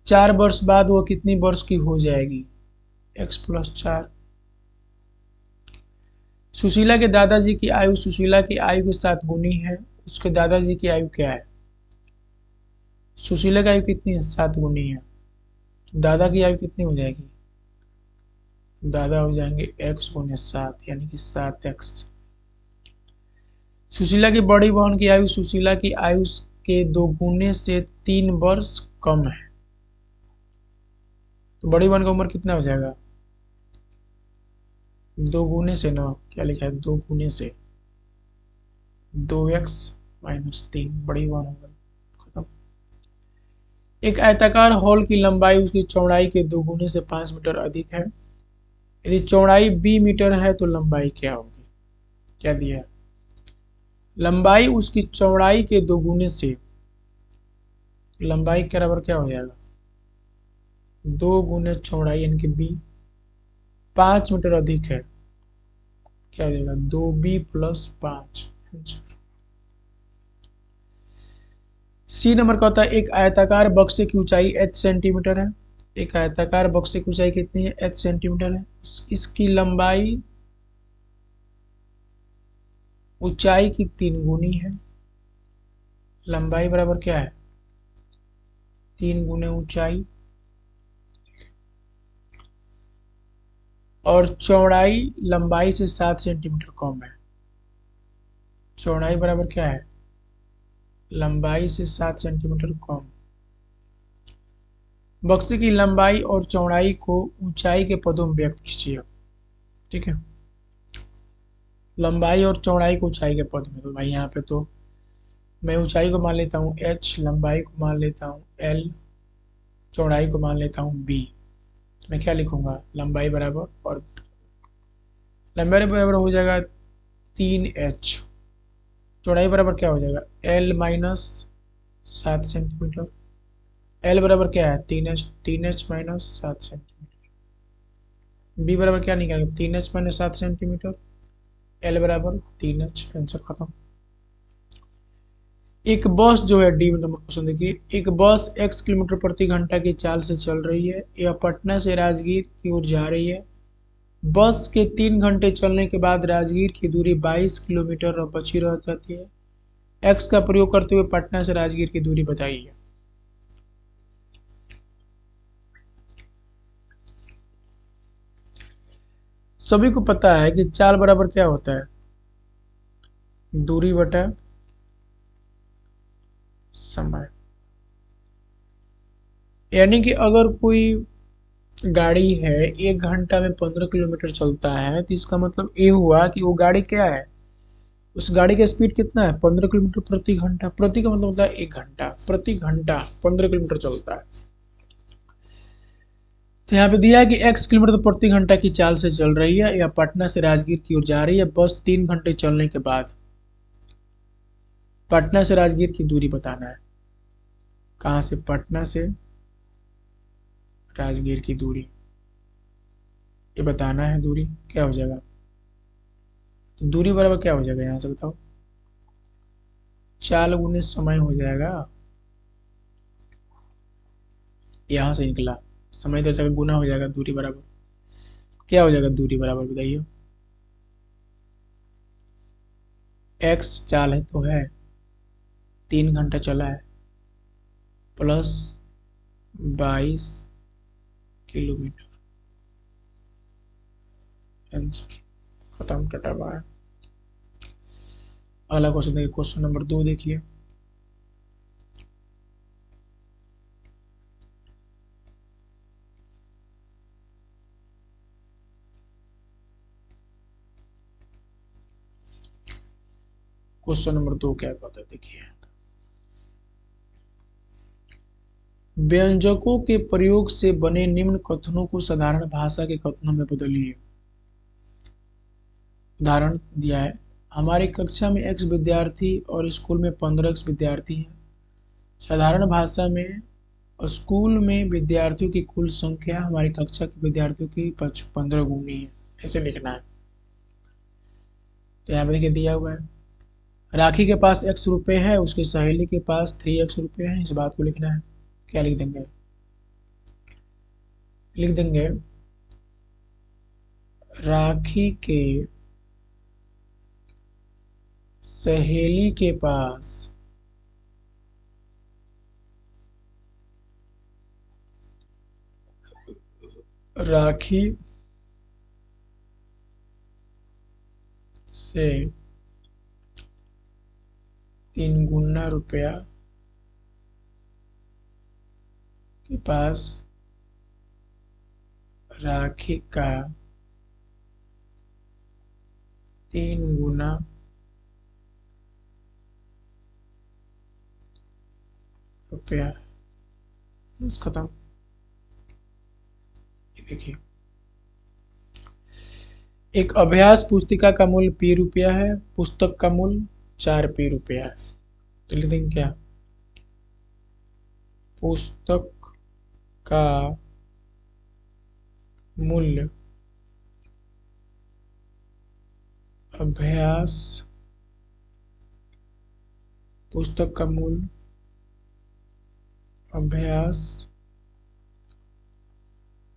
4 वर्ष बाद वो कितनी वर्ष की हो जाएगी, x प्लस 4। सुशीला के दादाजी की आयु सुशीला की आयु के साथ गुनी है, उसके दादाजी की आयु क्या है। सुशीला की आयु कितनी है, 7 गुनी है, तो दादा की आयु कितनी हो जाएगी, दादा हो जाएंगे x गुने 7 यानी कि 7x। सुशीला की बड़ी बहन की आयु सुशीला की आयु के 2 गुने से 3 वर्ष कम है, तो बड़ी बहन का उम्र कितना हो जाएगा, 2 गुने से ना, क्या लिखा है, 2 गुने से 2x माइनस 3, बड़ी बहन होगा, खत्म। एक आयताकार हॉल की लंबाई उसकी चौड़ाई के 2 गुने से 5 मीटर अधिक है। यदि चौड़ाई b मीटर है तो लंबाई क्या होगी, क्या दिया है, लंबाई उसकी चौड़ाई के 2 गुने से, लंबाई के बराबर क्या हो जाएगा, 2 गुने चौड़ाई यानी कि b, 5 मीटर अधिक है, क्या हो जाएगा 2b प्लस 5। सी नंबर का होता है एक आयताकार बक्से की ऊंचाई h सेंटीमीटर है। एक आयताकार बक्से की ऊंचाई कितनी है, h सेंटीमीटर है। इसकी लंबाई ऊंचाई की 3 गुनी है। लंबाई बराबर क्या है, 3 गुने ऊंचाई, और चौड़ाई लंबाई से 7 सेंटीमीटर कम है। चौड़ाई बराबर क्या है, लंबाई से 7 सेंटीमीटर कम। बक्से की लंबाई और चौड़ाई को ऊंचाई के पदों में व्यक्त कीजिए, ठीक है। लंबाई और चौड़ाई को ऊंचाई के पद में, तो भाई यहाँ पे तो मैं ऊंचाई को मान लेता हूँ h, लंबाई को मान लेता हूँ l, चौड़ाई को मान लेता हूँ b। मैं क्या लिखूंगा, लंबाई बराबर, और लंबाई बराबर हो जाएगा 3h, चौड़ाई बराबर क्या हो जाएगा l माइनस 7 सेंटीमीटर, l बराबर क्या है 3h, 3h minus 7 centimetre. b बराबर क्या निकालेगा 3h माइनस 7 सेंटीमीटर, l बराबर 3h। आंसर खत्म। एक बस जो है, डी नंबर क्वेश्चन देखिए, एक बस x किलोमीटर प्रति घंटा की चाल से चल रही है, यह पटना से राजगीर की ओर जा रही है। बस के 3 घंटे चलने के बाद राजगीर की दूरी 22 किलोमीटर बची रह जाती है। x का प्रयोग करते हुए पटना से राजगीर की दूरी बताइए। सभी को पता है कि चाल बराबर क्या होता है, दूरी बटा समय। यानी कि अगर कोई गाड़ी है 1 घंटा में 15 किलोमीटर चलता है, तो इसका मतलब ये हुआ कि वो गाड़ी क्या है, उस गाड़ी का स्पीड कितना है 15 किलोमीटर प्रति घंटा। प्रति का मतलब होता है 1 घंटा, प्रति घंटा 15 किलोमीटर चलता है। तो यहाँ पे दिया है कि x किलोमीटर प्रति घंटा की चाल से चल रही है, या पटना से राजगीर की ओर जा रही है। बस 3 घंटे चलने के बाद पटना से राजगीर की दूरी बताना है। कहाँ से, पटना से राजगीर की दूरी ये बताना है। दूरी क्या हो जाएगा, तो दूरी बराबर क्या हो जाएगा यहाँ से बताओ, 4 गुने समय हो जाएगा। यहाँ से निकला समय इधर जाकर गुना हो जाएगा, दूरी बराबर क्या हो जाएगा, दूरी बराबर बताइए, x चाल है तो है 3 घंटा चला है प्लस 22 किलोमीटर। आंसर खत्म, टटा बाय। अगला क्वेश्चन देखिए, क्वेश्चन नंबर 2 देखिए। क्वेश्चन नंबर 2 क्या कहता है देखिए, व्यंजकों के प्रयोग से बने निम्न कथनों को साधारण भाषा के कथनों में बदलिए। उदाहरण दिया है, हमारी कक्षा में x विद्यार्थी और स्कूल में 15x विद्यार्थी हैं। साधारण भाषा में स्कूल में विद्यार्थियों की कुल संख्या हमारी कक्षा के विद्यार्थियों की 15 गुनी है, ऐसे लिखना है। तो यहाँ पे देखिए दिया हुआ है, राखी के पास x रुपये है, उसकी सहेली के पास 3x रुपये है, इस बात को लिखना है। क्या लिख देंगे? लिख देंगे राखी के सहेली के पास राखी से 3 गुना रुपया के पास राखी का 3 गुना रुपया, बस खत्म। ये देखिए, एक अभ्यास पुस्तिका का मूल्य p रुपया है, पुस्तक का मूल्य 4p रुपया है। तो लिख देंगे क्या? पुस्तक का मूल्य अभ्यास, पुस्तक का मूल्य अभ्यास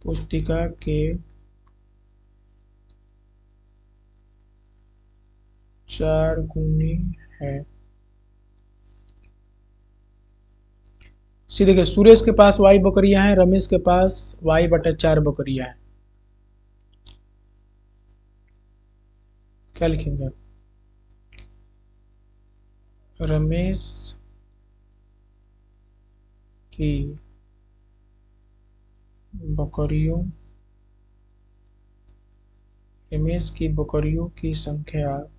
पुस्तिका के 4 गुनी है। सीधे देखिए, सुरेश के पास y बकरियां हैं, रमेश के पास y/4 बकरियां हैं। क्या लिखेंगे? रमेश की बकरियों रमेश की बकरियों की संख्या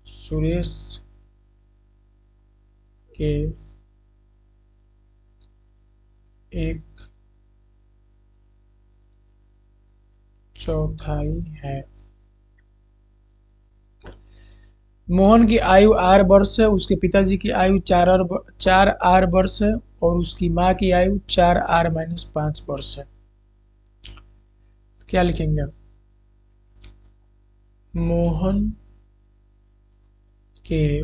सुरेश के 1/4 है। मोहन की आयु r वर्ष है, उसके पिताजी की आयु 4r वर्ष है और उसकी माँ की आयु 4r-5 वर्ष है। क्या लिखेंगे? मोहन के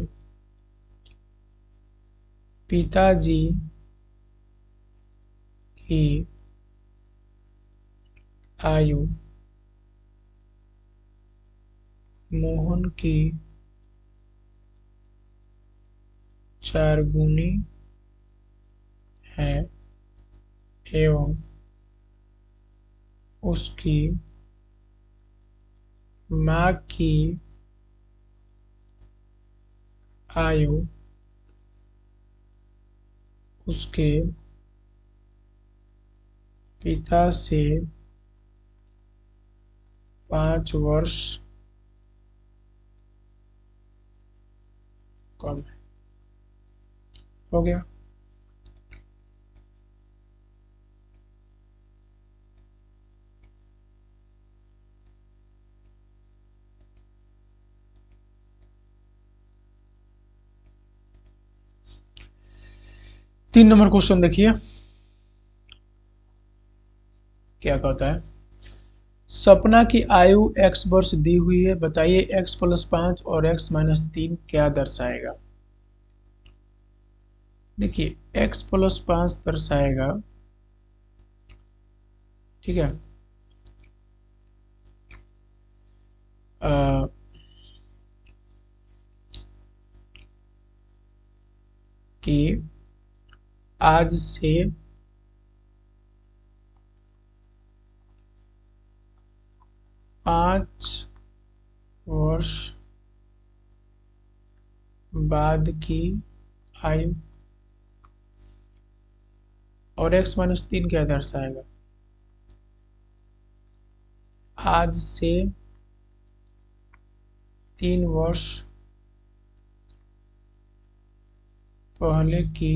पिताजी की आयु मोहन की 4 गुनी है एवं उसकी माँ की आयु उसके पिता से 5 वर्ष कम है। हो गया। तीन नंबर क्वेश्चन देखिए क्या कहता है। सपना की आयु x वर्ष दी हुई है, बताइए x+5 और x-3 क्या दर्शाएगा। देखिए x+5 दर्शाएगा, ठीक है, कि आज से 5 वर्ष बाद की आयु, और x-3 क्या दर्शाएगा, आज से 3 वर्ष पहले की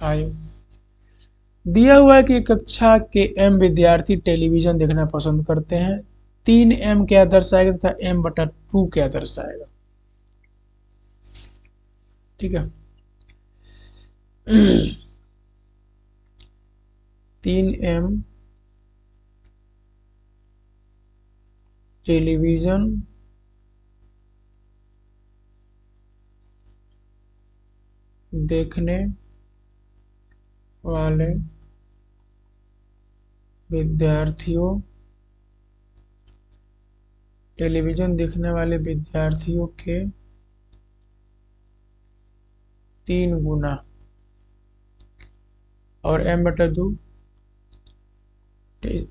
आयु। दिया हुआ है कि कक्षा के एम विद्यार्थी टेलीविजन देखना पसंद करते हैं। 3m क्या दर्शाएगा तथा m/2 क्या दर्शाएगा। ठीक है। 3m टेलीविजन देखने वाले विद्यार्थियों के 3 गुना और m/2।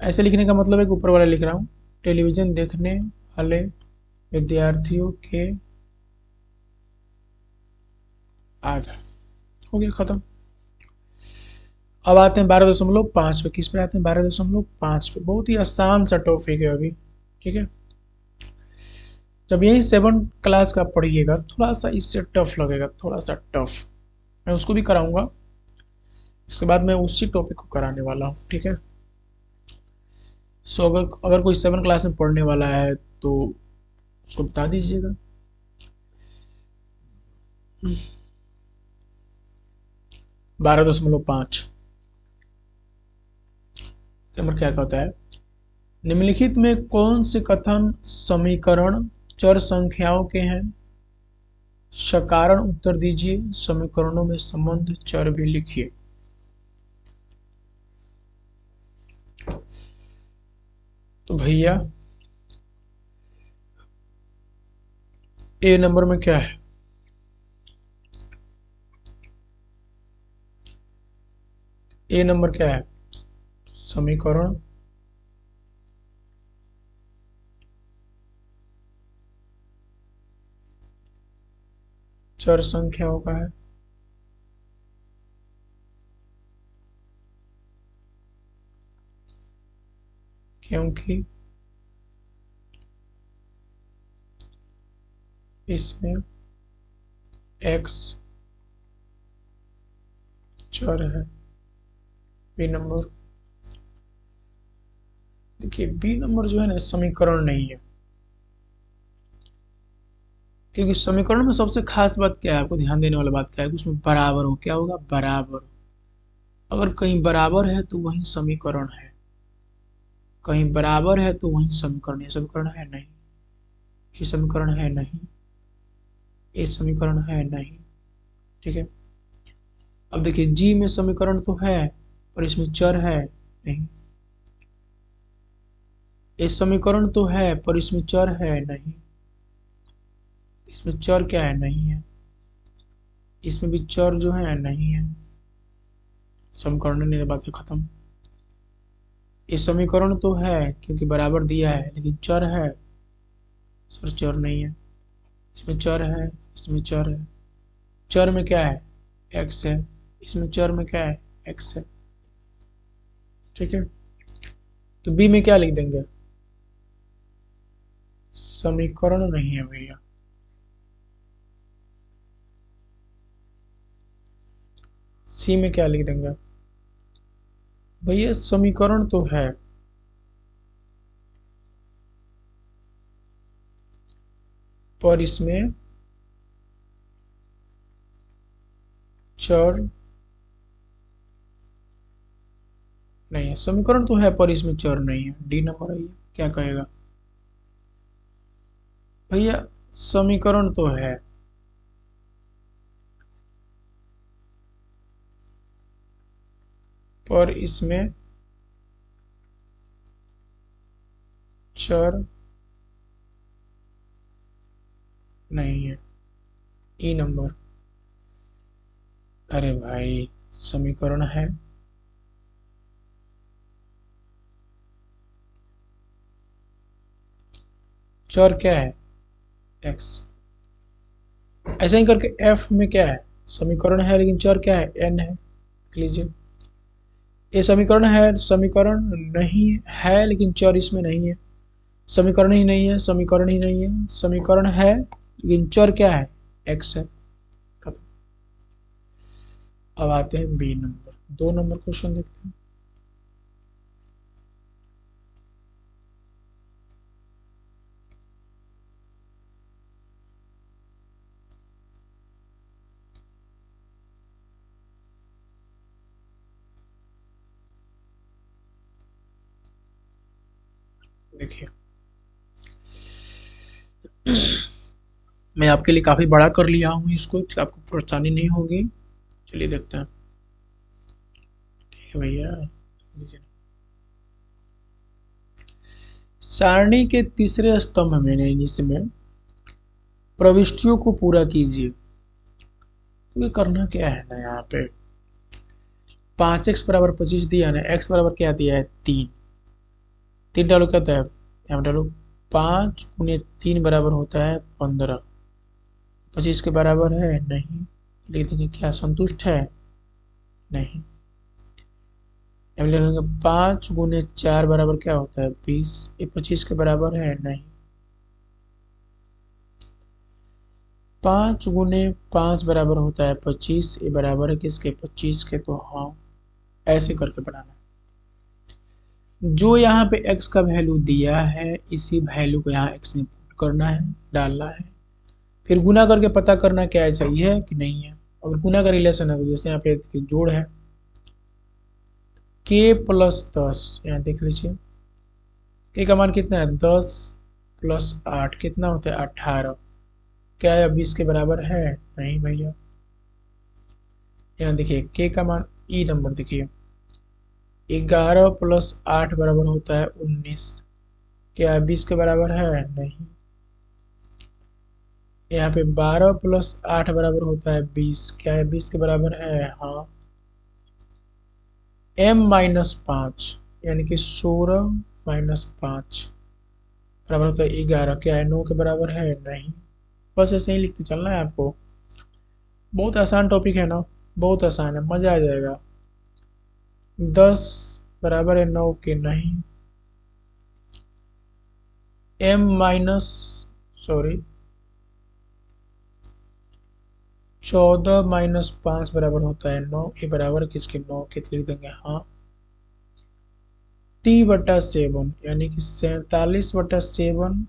ऐसे लिखने का मतलब है कि ऊपर वाला लिख रहा हूँ, टेलीविजन देखने वाले विद्यार्थियों के आधा। हो गया खत्म। अब आते हैं 12.5 पे। किस पे आते हैं? 12.5 पे। बहुत ही आसान सा टॉपिक है अभी। ठीक है। जब यही 7 क्लास का पढ़िएगा थोड़ा सा इससे टफ लगेगा, थोड़ा सा टफ। मैं उसको भी कराऊंगा, इसके बाद मैं उसी टॉपिक को कराने वाला हूँ। ठीक है। सो अगर कोई 7 क्लास में पढ़ने वाला है तो उसको बता दीजिएगा। 12.5 नंबर क्या कहता है? निम्नलिखित में कौन से कथन समीकरण चर संख्याओं के हैं? सकारण उत्तर दीजिए। समीकरणों में संबंध चर भी लिखिए। तो भैया ए नंबर में क्या है? ए नंबर क्या है? समीकरण चर संख्याओं का है। क्योंकि इसमें x चर है। बी नंबर, देखिए बी नंबर जो है ना समीकरण नहीं है, क्योंकि समीकरण में सबसे खास बात क्या है, आपको ध्यान देने वाला बात क्या है कि उसमें बराबर हो। क्या होगा? बराबर। अगर कहीं बराबर है तो वही समीकरण है, कहीं बराबर है तो वही समीकरण है। समीकरण है नहीं, ये समीकरण है नहीं, ये समीकरण है नहीं। ठीक है। अब देखिए जी में समीकरण तो है पर इसमें चर है नहीं। ये समीकरण तो है पर इसमें चर है नहीं। इसमें चर क्या है? नहीं है। इसमें भी चर जो है नहीं है। समीकरण नहीं, बात है खत्म। ये समीकरण तो है क्योंकि बराबर दिया है, लेकिन चर है सर, चर नहीं है। इसमें चर है, इसमें चर है। चर में क्या है? एक्स है। इसमें चर में क्या है? एक्स है। ठीक है। तो बी में क्या लिख देंगे? समीकरण नहीं है भैया। सी में क्या लिख देंगे? भैया समीकरण तो है पर इसमें चर नहीं है। समीकरण तो है पर इसमें चर नहीं है। डी नंबर है ये। क्या कहेगा भैया? समीकरण तो है पर इसमें चर नहीं है। ई नंबर। अरे भाई समीकरण है, चर क्या है? एक्स। ऐसा ही करके एफ में क्या है? समीकरण है लेकिन चर क्या है? एन है। देख लीजिए, ये समीकरण है, समीकरण नहीं है लेकिन चर इसमें नहीं है। समीकरण ही नहीं है, समीकरण ही नहीं है, समीकरण है लेकिन चर क्या है? एक्स है। अब आते हैं बी नंबर। 2 नंबर क्वेश्चन देखते हैं। देखिए मैं आपके लिए काफ़ी बड़ा कर लिया हूँ इसको, आपको परेशानी नहीं होगी। चलिए देखते हैं। ठीक है भैया, सारणी के तीसरे स्तंभ में इसमें प्रविष्टियों को पूरा कीजिए। तो ये करना क्या है ना, यहाँ पे 5x बराबर 25 दिया ना, x बराबर क्या दिया है 3, 3 डालो क्या होता है, यहाँ डालो 5 गुने 3 बराबर होता है 15, 25 के बराबर है नहीं, लिख देंगे क्या संतुष्ट है नहीं। अब ले लेंगे 5 गुने 4 बराबर क्या होता है 20, ये 25 के बराबर है नहीं। 5 गुने 5 बराबर होता है 25, ये बराबर है किसके 25 के, तो हाँ ऐसे करके बनाना है। जो यहाँ पे x का वैल्यू दिया है इसी वैल्यू को यहाँ x में पुट करना है, डालना है, फिर गुना करके पता करना क्या है सही है कि नहीं है। और गुना का रिलेशन है तो जैसे यहाँ पे जोड़ है k प्लस 10, यहाँ देख लीजिए k का मान कितना है 10 प्लस 8 कितना होता है 18, क्या है 20 के बराबर है नहीं भैया। यहाँ देखिए k का मान ई नंबर देखिए 11 प्लस 8 बराबर होता है 19, क्या 20 के बराबर है नहीं। यहाँ पे 12 प्लस 8 बराबर होता है 20, क्या है 20 के बराबर है हाँ। m माइनस 5 यानी कि 16 माइनस 5 बराबर होता है 11, क्या है 9 के बराबर है नहीं। बस ऐसे ही लिखते चलना है आपको, बहुत आसान टॉपिक है ना, बहुत आसान है, मजा आ जाएगा। 10 बराबर है 9 के नहीं, m माइनस सॉरी 14 माइनस 5 बराबर होता है 9, ये बराबर किसके 9 के, लिख देंगे हाँ। t बटा 7 यानी कि 47 बटा 7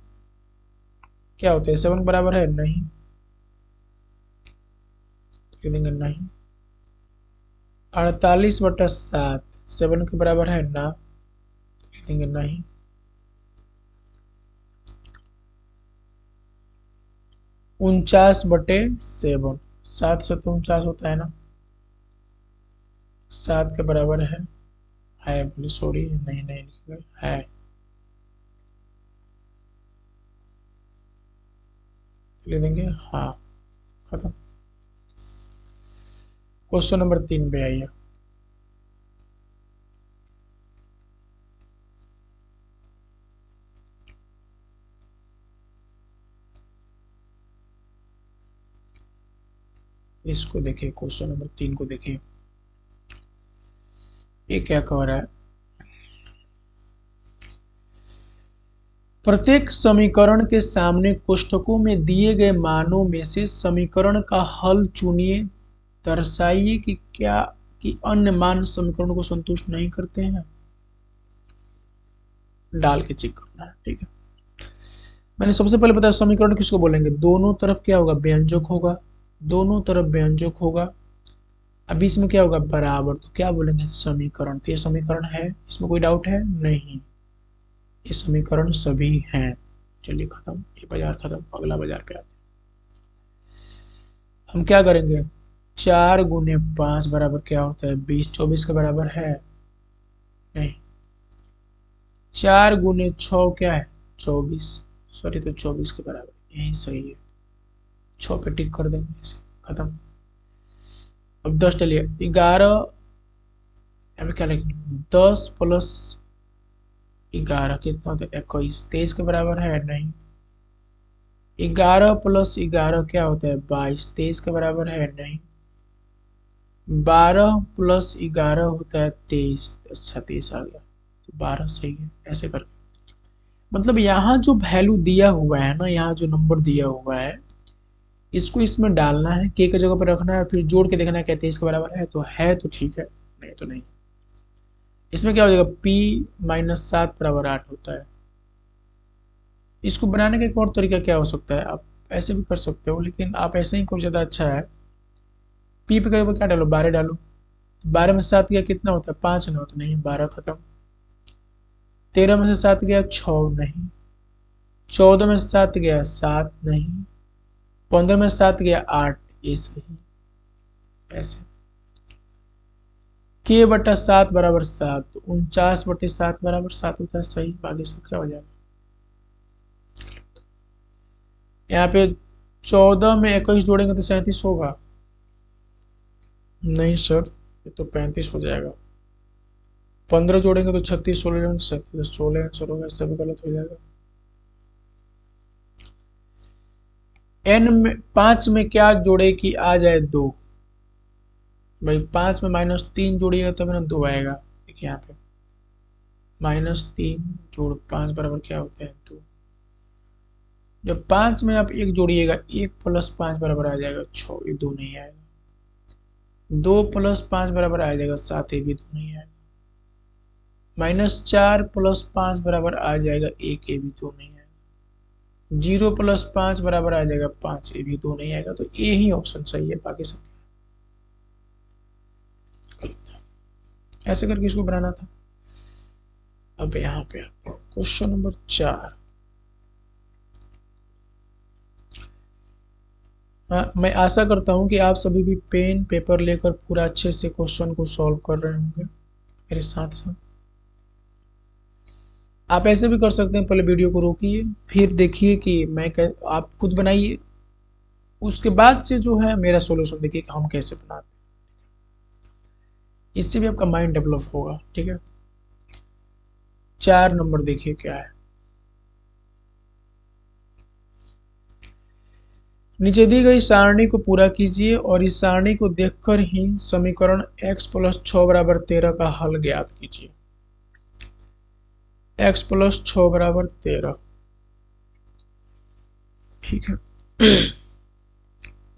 क्या होता है 7 बराबर है नहीं, लिख देंगे नहीं। 48 बटा 7 7 के बराबर है ना, लिख देंगे नहीं। 49 बटे 7, 7 से तो 49 होता है ना, 7 के बराबर है बोले सॉरी नहीं नहीं लिखेंगे है, लिख देंगे हाँ, खत्म। क्वेश्चन नंबर 3 पे आइए। इसको देखिए, क्वेश्चन नंबर 3 को देखिए, ये क्या कह रहा है, प्रत्येक समीकरण के सामने कोष्ठकों में दिए गए मानों में से समीकरण का हल चुनिए, दर्शाइए कि क्या कि अन्य मान समीकरण को संतुष्ट नहीं करते हैं, डाल के चेक करना है। ठीक है, मैंने सबसे पहले बताया समीकरण किसको बोलेंगे, दोनों तरफ क्या होगा व्यंजक होगा, दोनों तरफ व्यंजक होगा, अब बीच में क्या होगा बराबर, तो क्या बोलेंगे समीकरण। तो ये समीकरण है, इसमें कोई डाउट है नहीं, ये समीकरण सभी हैं। चलिए खत्म, ये बाजार खत्म, अगला बाजार पे आते हैं। हम क्या करेंगे 4 गुने 5 बराबर क्या होता है 20, 24 के बराबर है नहीं। 4 गुने 6 क्या है 24, सॉरी तो 24 के बराबर, यही सही है, 6 पे टिक कर देंगे इसे, खत्म। अब 10 डालिए 11, यहाँ पे क्या लिखेंगे 10 प्लस 11 कितना होता है 21, 23 के बराबर है नहीं। 11 प्लस 11 क्या होता है 22, 23 के बराबर है नहीं। 12 प्लस 11 होता है 23, अच्छा 23 आ गया, तो 12 सही है। ऐसे करके मतलब यहाँ जो वैल्यू दिया हुआ है ना, यहाँ जो नंबर दिया हुआ है इसको इसमें डालना है, के जगह पर रखना है, फिर जोड़ के देखना है क्या 23 के बराबर है, तो ठीक है। नहीं तो नहीं। इसमें क्या हो जाएगा, p माइनस 7 बराबर 8 होता है। इसको बनाने का एक और तरीका क्या हो सकता है, आप ऐसे भी कर सकते हो, लेकिन आप ऐसे ही कुछ ज़्यादा अच्छा है। p पे करें क्या डालो, 12 डालो। 12 में 7 गया कितना होता है, 5 ना होता, नहीं 12 खत्म। 13 में से 7 गया 6 नहीं। 14 में से 7 गया 7 नहीं। 15 में से 7 गया 8, ये सही। ऐसे k बटा 7 बराबर 7, 49/7 बराबर 7 होता है, सही। बाकी सब क्या हो जाएगा, यहाँ पे 14 में 21 जोड़ेंगे तो 37 होगा, नहीं सर ये तो 35 हो जाएगा। 15 जोड़ेंगे तो 36, 16 37, 16 आंसर होगा, इससे भी गलत हो जाएगा। n में 5 में क्या जोड़े कि आ जाए 2, भाई 5 में -3 जोड़िएगा तब ना 2 आएगा। देखिए यहाँ पे -3 जोड़ 5 बराबर क्या होता है, 2। जब 5 में आप 1 जोड़िएगा, 1 + 5 बराबर आ जाएगा 6, ये 2 नहीं आएगा। 2 + 5 बराबर आ जाएगा 7, ये भी 2 नहीं आएगा। -4 + 5 बराबर आ जाएगा 1, ये भी 2 नहीं आएगा। 0 + 5 बराबर आ जाएगा 5, ये भी 2 नहीं आएगा। तो ये ही ऑप्शन सही है, बाकी सब गलत है। ऐसे करके इसको बनाना था। अब यहाँ पे आते हैं क्वेश्चन नंबर 4। मैं आशा करता हूँ कि आप सभी भी पेन पेपर लेकर पूरा अच्छे से क्वेश्चन को सॉल्व कर रहे होंगे मेरे साथ साथ। आप ऐसे भी कर सकते हैं, पहले वीडियो को रोकिए, फिर देखिए कि आप खुद बनाइए, उसके बाद से जो है मेरा सॉल्यूशन देखिए कि हम कैसे बनाते हैं। इससे भी आपका माइंड डेवलप होगा, ठीक है। 4 नंबर देखिए क्या है। नीचे दी गई सारणी को पूरा कीजिए और इस सारणी को देखकर ही समीकरण x + 6 = 13 का हल ज्ञात कीजिए। x + 6 = 13, ठीक है।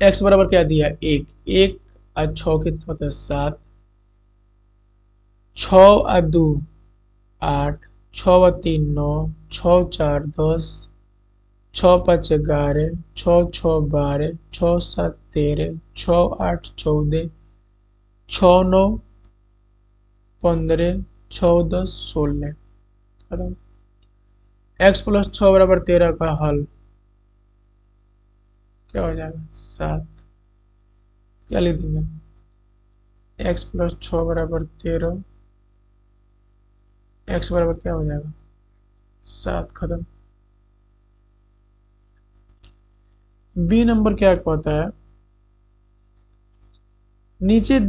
x बराबर क्या दिया, 1, 1 और 6 कितना होता है 7, 6 और 2 8, 6 और 3 9, 6 4 10, 6 5 11, 6 6 12, 6 7 13, 6 8 14, 6 9 15, 6 10 16। x + 6 = 13 का हल क्या हो जाएगा, 7। क्या लिख देंगे, x + 6 = 13, x बराबर क्या हो जाएगा 7, खत्म। बी नंबर क्या कहता है, नीचे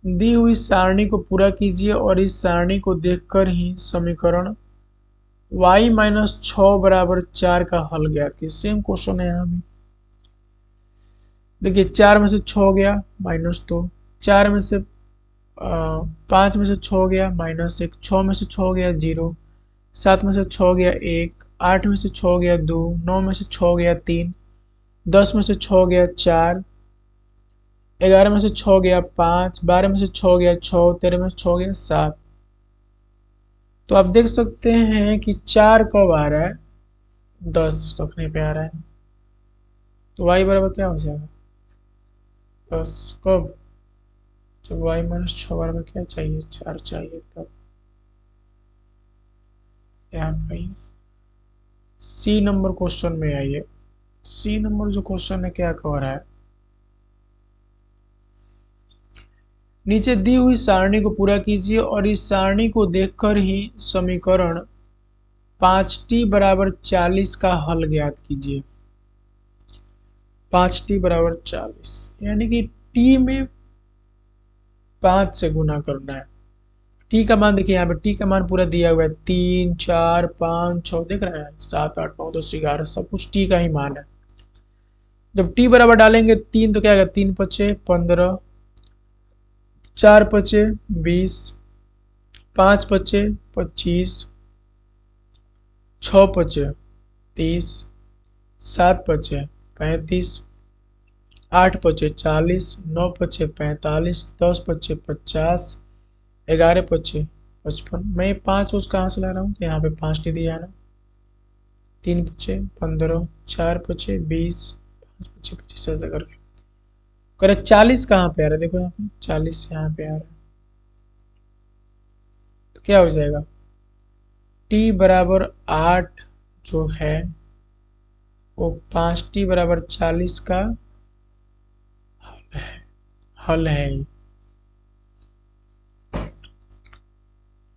दी हुई सारणी को पूरा कीजिए और इस सारणी को देखकर ही समीकरण y - 6 = 4 का हल ज्ञात कीजिए। सेम क्वेश्चन है यहाँ भी। देखिए 4 में से 6 गया -2, 4 में से 5 में से 6 गया -1, 6 में से 6 गया 0, 7 में से 6 गया 1, 8 में से 6 गया 2, 9 में से 6 गया 3, 10 में से 6 गया 4, 11 में से 6 गया 5, 12 में से 6 गया 6, 13 में से 6 गया 7। तो आप देख सकते हैं कि 4 कब आ रहा है, 10 रखने पे आ रहा है। तो y बराबर क्या हो जाएगा 10, कब, जब y - 6 बराबर क्या चाहिए, 4 चाहिए, तब। यहाँ पे सी नंबर क्वेश्चन में आइए। सी नंबर जो क्वेश्चन है क्या कह रहा है, नीचे दी हुई सारणी को पूरा कीजिए और इस सारणी को देखकर ही समीकरण 5t = 40 का हल ज्ञात कीजिए। 5t = 40, यानी कि t में 5 से गुना करना है। t का मान देखिए, यहाँ पे t का मान पूरा दिया हुआ है, 3 4 5 6, देख रहे हैं 7 8 9 10 11, सब कुछ t का ही मान है। जब t बराबर डालेंगे 3 तो क्या आएगा, 3 × 5 = 15, 4 × 5 = 20, 5 × 5 = 25, 6 × 5 = 30, 7 × 5 = 35, 8 पचे 40, 9 पचे 45, 10 पचे 50, 11 पचे 55। मैं ये 5 रोज कहाँ से ला रहा हूँ, यहाँ पे 5 टी दिया है ना। 3 पचे 15, 4 पचे 20, 5 पचे 25, ऐसे करके करे। 40 कहाँ पे आ रहा है, देखो यहाँ पे 40 यहाँ पे आ रहा है, तो क्या हो जाएगा, t बराबर 8 जो है वो 5t बराबर 40 का हल है ये।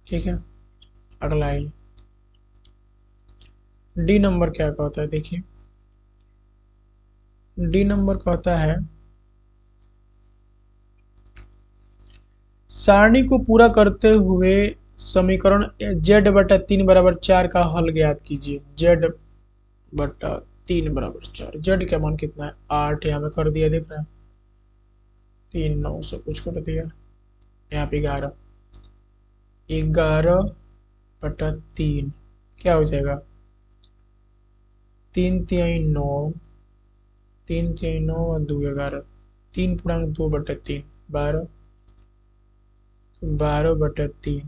ठीक है, अगला है डी नंबर। क्या कहता है देखिए, डी नंबर कहता है सारणी को पूरा करते हुए समीकरण z/3 बराबर 4 का हल ज्ञात कीजिए। z/3 बराबर 4, z का मान कितना है 8, यहाँ पे कर दिया, देख रहे हैं 3 9 से कुछ कर दिया, यहाँ पे 11, 11/3 क्या हो जाएगा, 3 तिहाई 9, 3 तिहाई 9 और 2 11, 3 पूर्णांक 2/3 12, 12/3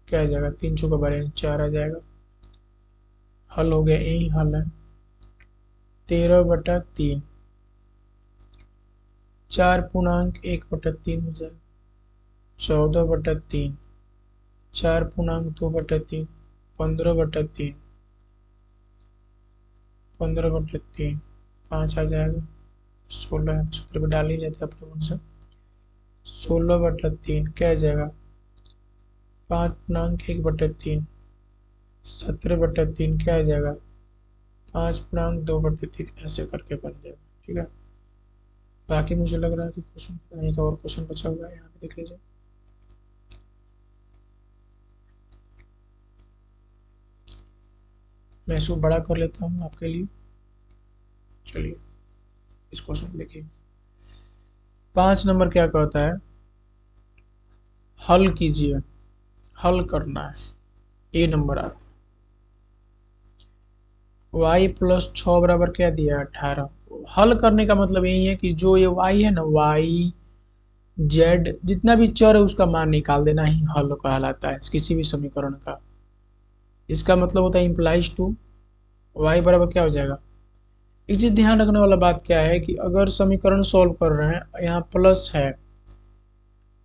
क्या आ जाएगा, 3 चौका 12 4 आ जाएगा। हल हो गया, यही हल है 13/3, 4 पूर्णांक 1/3 हो जाएगा 14/3, 4 पूर्णांक 2/3 15/3, 15/3 5 आ जाएगा 16, सूत्र में डाल ही लेते अपने मन से। 16/3 क्या आ जाएगा, 5 पूर्णांक 1/3 17/3 क्या आ जाएगा, 5 पूर्णांक 2/3, ऐसे करके बन जाएगा। ठीक है, बाकी मुझे लग रहा है कि क्वेश्चन एक और क्वेश्चन बचा हुआ है, यहाँ पे देख लीजिए। मैं इसको बड़ा कर लेता हूँ आपके लिए। चलिए इस क्वेश्चन देखिए, 5 नंबर क्या कहता है, हल कीजिए, हल करना है। ए नंबर आता है y प्लस 6 बराबर क्या दिया है 18। हल करने का मतलब यही है कि जो ये y है ना, y z जितना भी चर है उसका मान निकाल देना ही हल कहलाता है किसी भी समीकरण का। इसका मतलब होता है इम्प्लाइज टू y बराबर क्या हो जाएगा। एक चीज ध्यान रखने वाला बात क्या है कि अगर समीकरण सॉल्व कर रहे हैं, यहाँ प्लस है,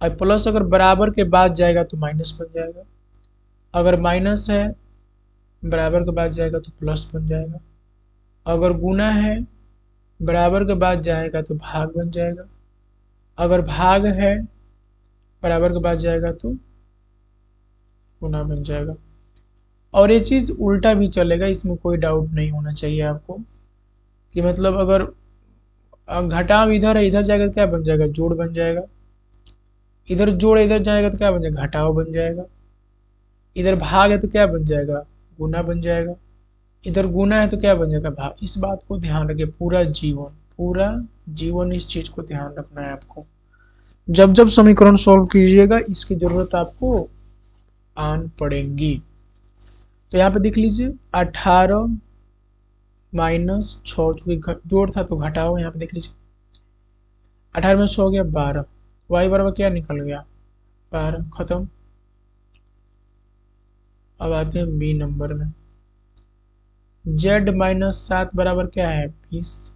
और प्लस अगर बराबर के बाद जाएगा तो माइनस बन जाएगा, अगर माइनस है बराबर के बाद जाएगा तो प्लस बन जाएगा, अगर गुना है बराबर के बाद जाएगा तो भाग बन जाएगा, अगर भाग है बराबर के बाद जाएगा तो गुना बन जाएगा। और ये चीज़ उल्टा भी चलेगा, इसमें कोई डाउट नहीं होना चाहिए आपको कि मतलब अगर घटाव इधर है, इधर जाएगा तो क्या बन जाएगा, जोड़ बन जाएगा, इधर जोड़ इधर जाएगा तो क्या बन जाएगा, घटाव बन जाएगा, इधर भाग है तो क्या बन जाएगा, गुना बन जाएगा, इधर गुना है तो क्या बन जाएगा, भाग। इस बात को ध्यान रखिए, पूरा जीवन इस चीज को ध्यान रखना है आपको। जब जब समीकरण सॉल्व कीजिएगा इसकी जरूरत आपको आन पड़ेगी। तो यहाँ पे देख लीजिए 18 माइनस 6, चूंकि जोड़ था तो घटाओ, यहाँ पे देख लीजिए 18 में 6 हो गया 12, y बराबर क्या निकल गया 12, खत्म। अब आते हैं बी नंबर में, z माइनस 7 बराबर क्या है 20,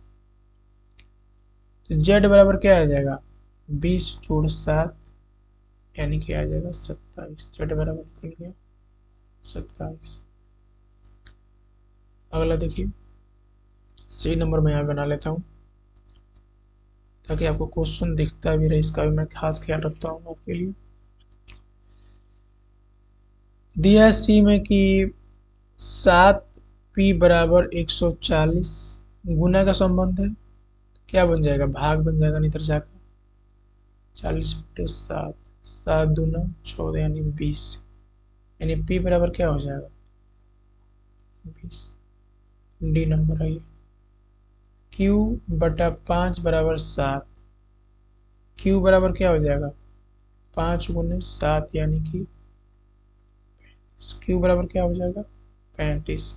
तो z बराबर क्या आ जाएगा 20 जोड़ 7 यानी कि आ जाएगा 27, z बराबर निकल गया 27। अगला देखिए सी नंबर में यहाँ बना लेता हूँ ताकि आपको क्वेश्चन दिखता भी रहे, इसका भी मैं खास ख्याल रखता हूँ आपके लिए। दिया है सी में कि 7p बराबर 140, गुना का संबंध है, क्या बन जाएगा भाग बन जाएगा, नहीं तो जाकर 40/7, 7 दूना 14 यानी 20, यानी p बराबर क्या हो जाएगा 20। डी नंबर है q/5 बराबर 7, q बराबर क्या हो जाएगा 5 गुने 7 यानी कि q बराबर क्या हो जाएगा 35।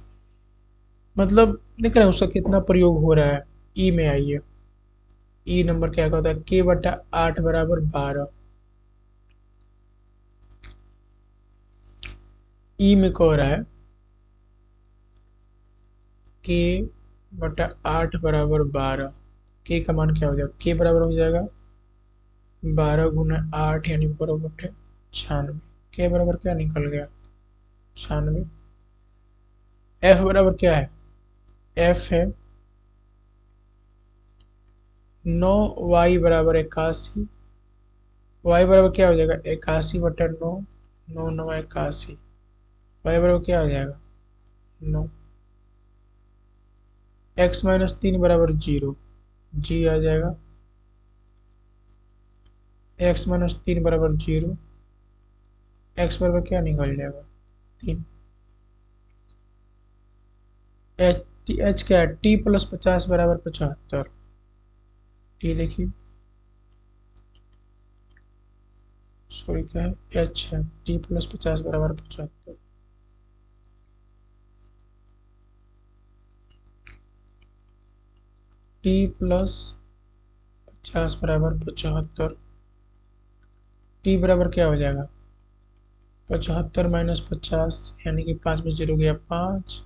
मतलब देख रहे हैं उसका कितना प्रयोग हो रहा है। ई में आइए, ई नंबर क्या होता है, k बटा 8 बराबर 12। ई में कह रहा है k बटा 8 बराबर 12। k का मान क्या हो जाएगा, k बराबर हो जाएगा 12 × 8 यानी बराबर 96। k बराबर क्या निकल गया, 96। f बराबर क्या है, f है 9y बराबर 81। y बराबर क्या हो जाएगा, 81/9, 9×9 = 81। y बराबर क्या हो जाएगा, 9। x-3 बराबर 0, जी आ जाएगा। x-3 बराबर 0, x बराबर क्या निकल जाएगा, 3। एच क्या है, t + 50 बराबर 75। टी देखिए, सॉरी क्या है, एच है, t + 50 बराबर 75। t + 50 बराबर 75। t बराबर क्या हो जाएगा, 75 - 50 यानी कि 5 में 0 गया 5,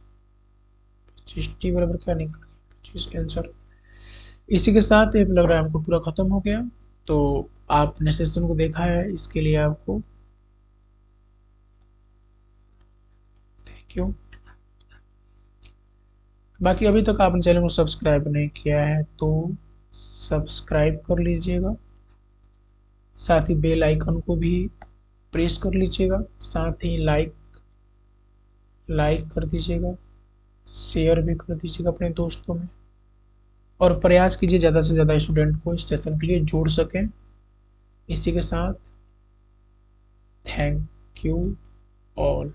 25। टी बराबर क्या निकल गया, 25 आंसर। इसी के साथ ये लग रहा है हमको पूरा खत्म हो गया। तो आपने सेशन को देखा है, इसके लिए आपको थैंक यू। बाकी अभी तक आपने चैनल को सब्सक्राइब नहीं किया है तो सब्सक्राइब कर लीजिएगा, साथ ही बेल आइकन को भी प्रेस कर लीजिएगा, साथ ही लाइक कर दीजिएगा, शेयर भी कर दीजिएगा अपने दोस्तों में, और प्रयास कीजिए ज़्यादा से ज़्यादा स्टूडेंट को इस सेशन के लिए जोड़ सकें। इसी के साथ थैंक यू ऑल।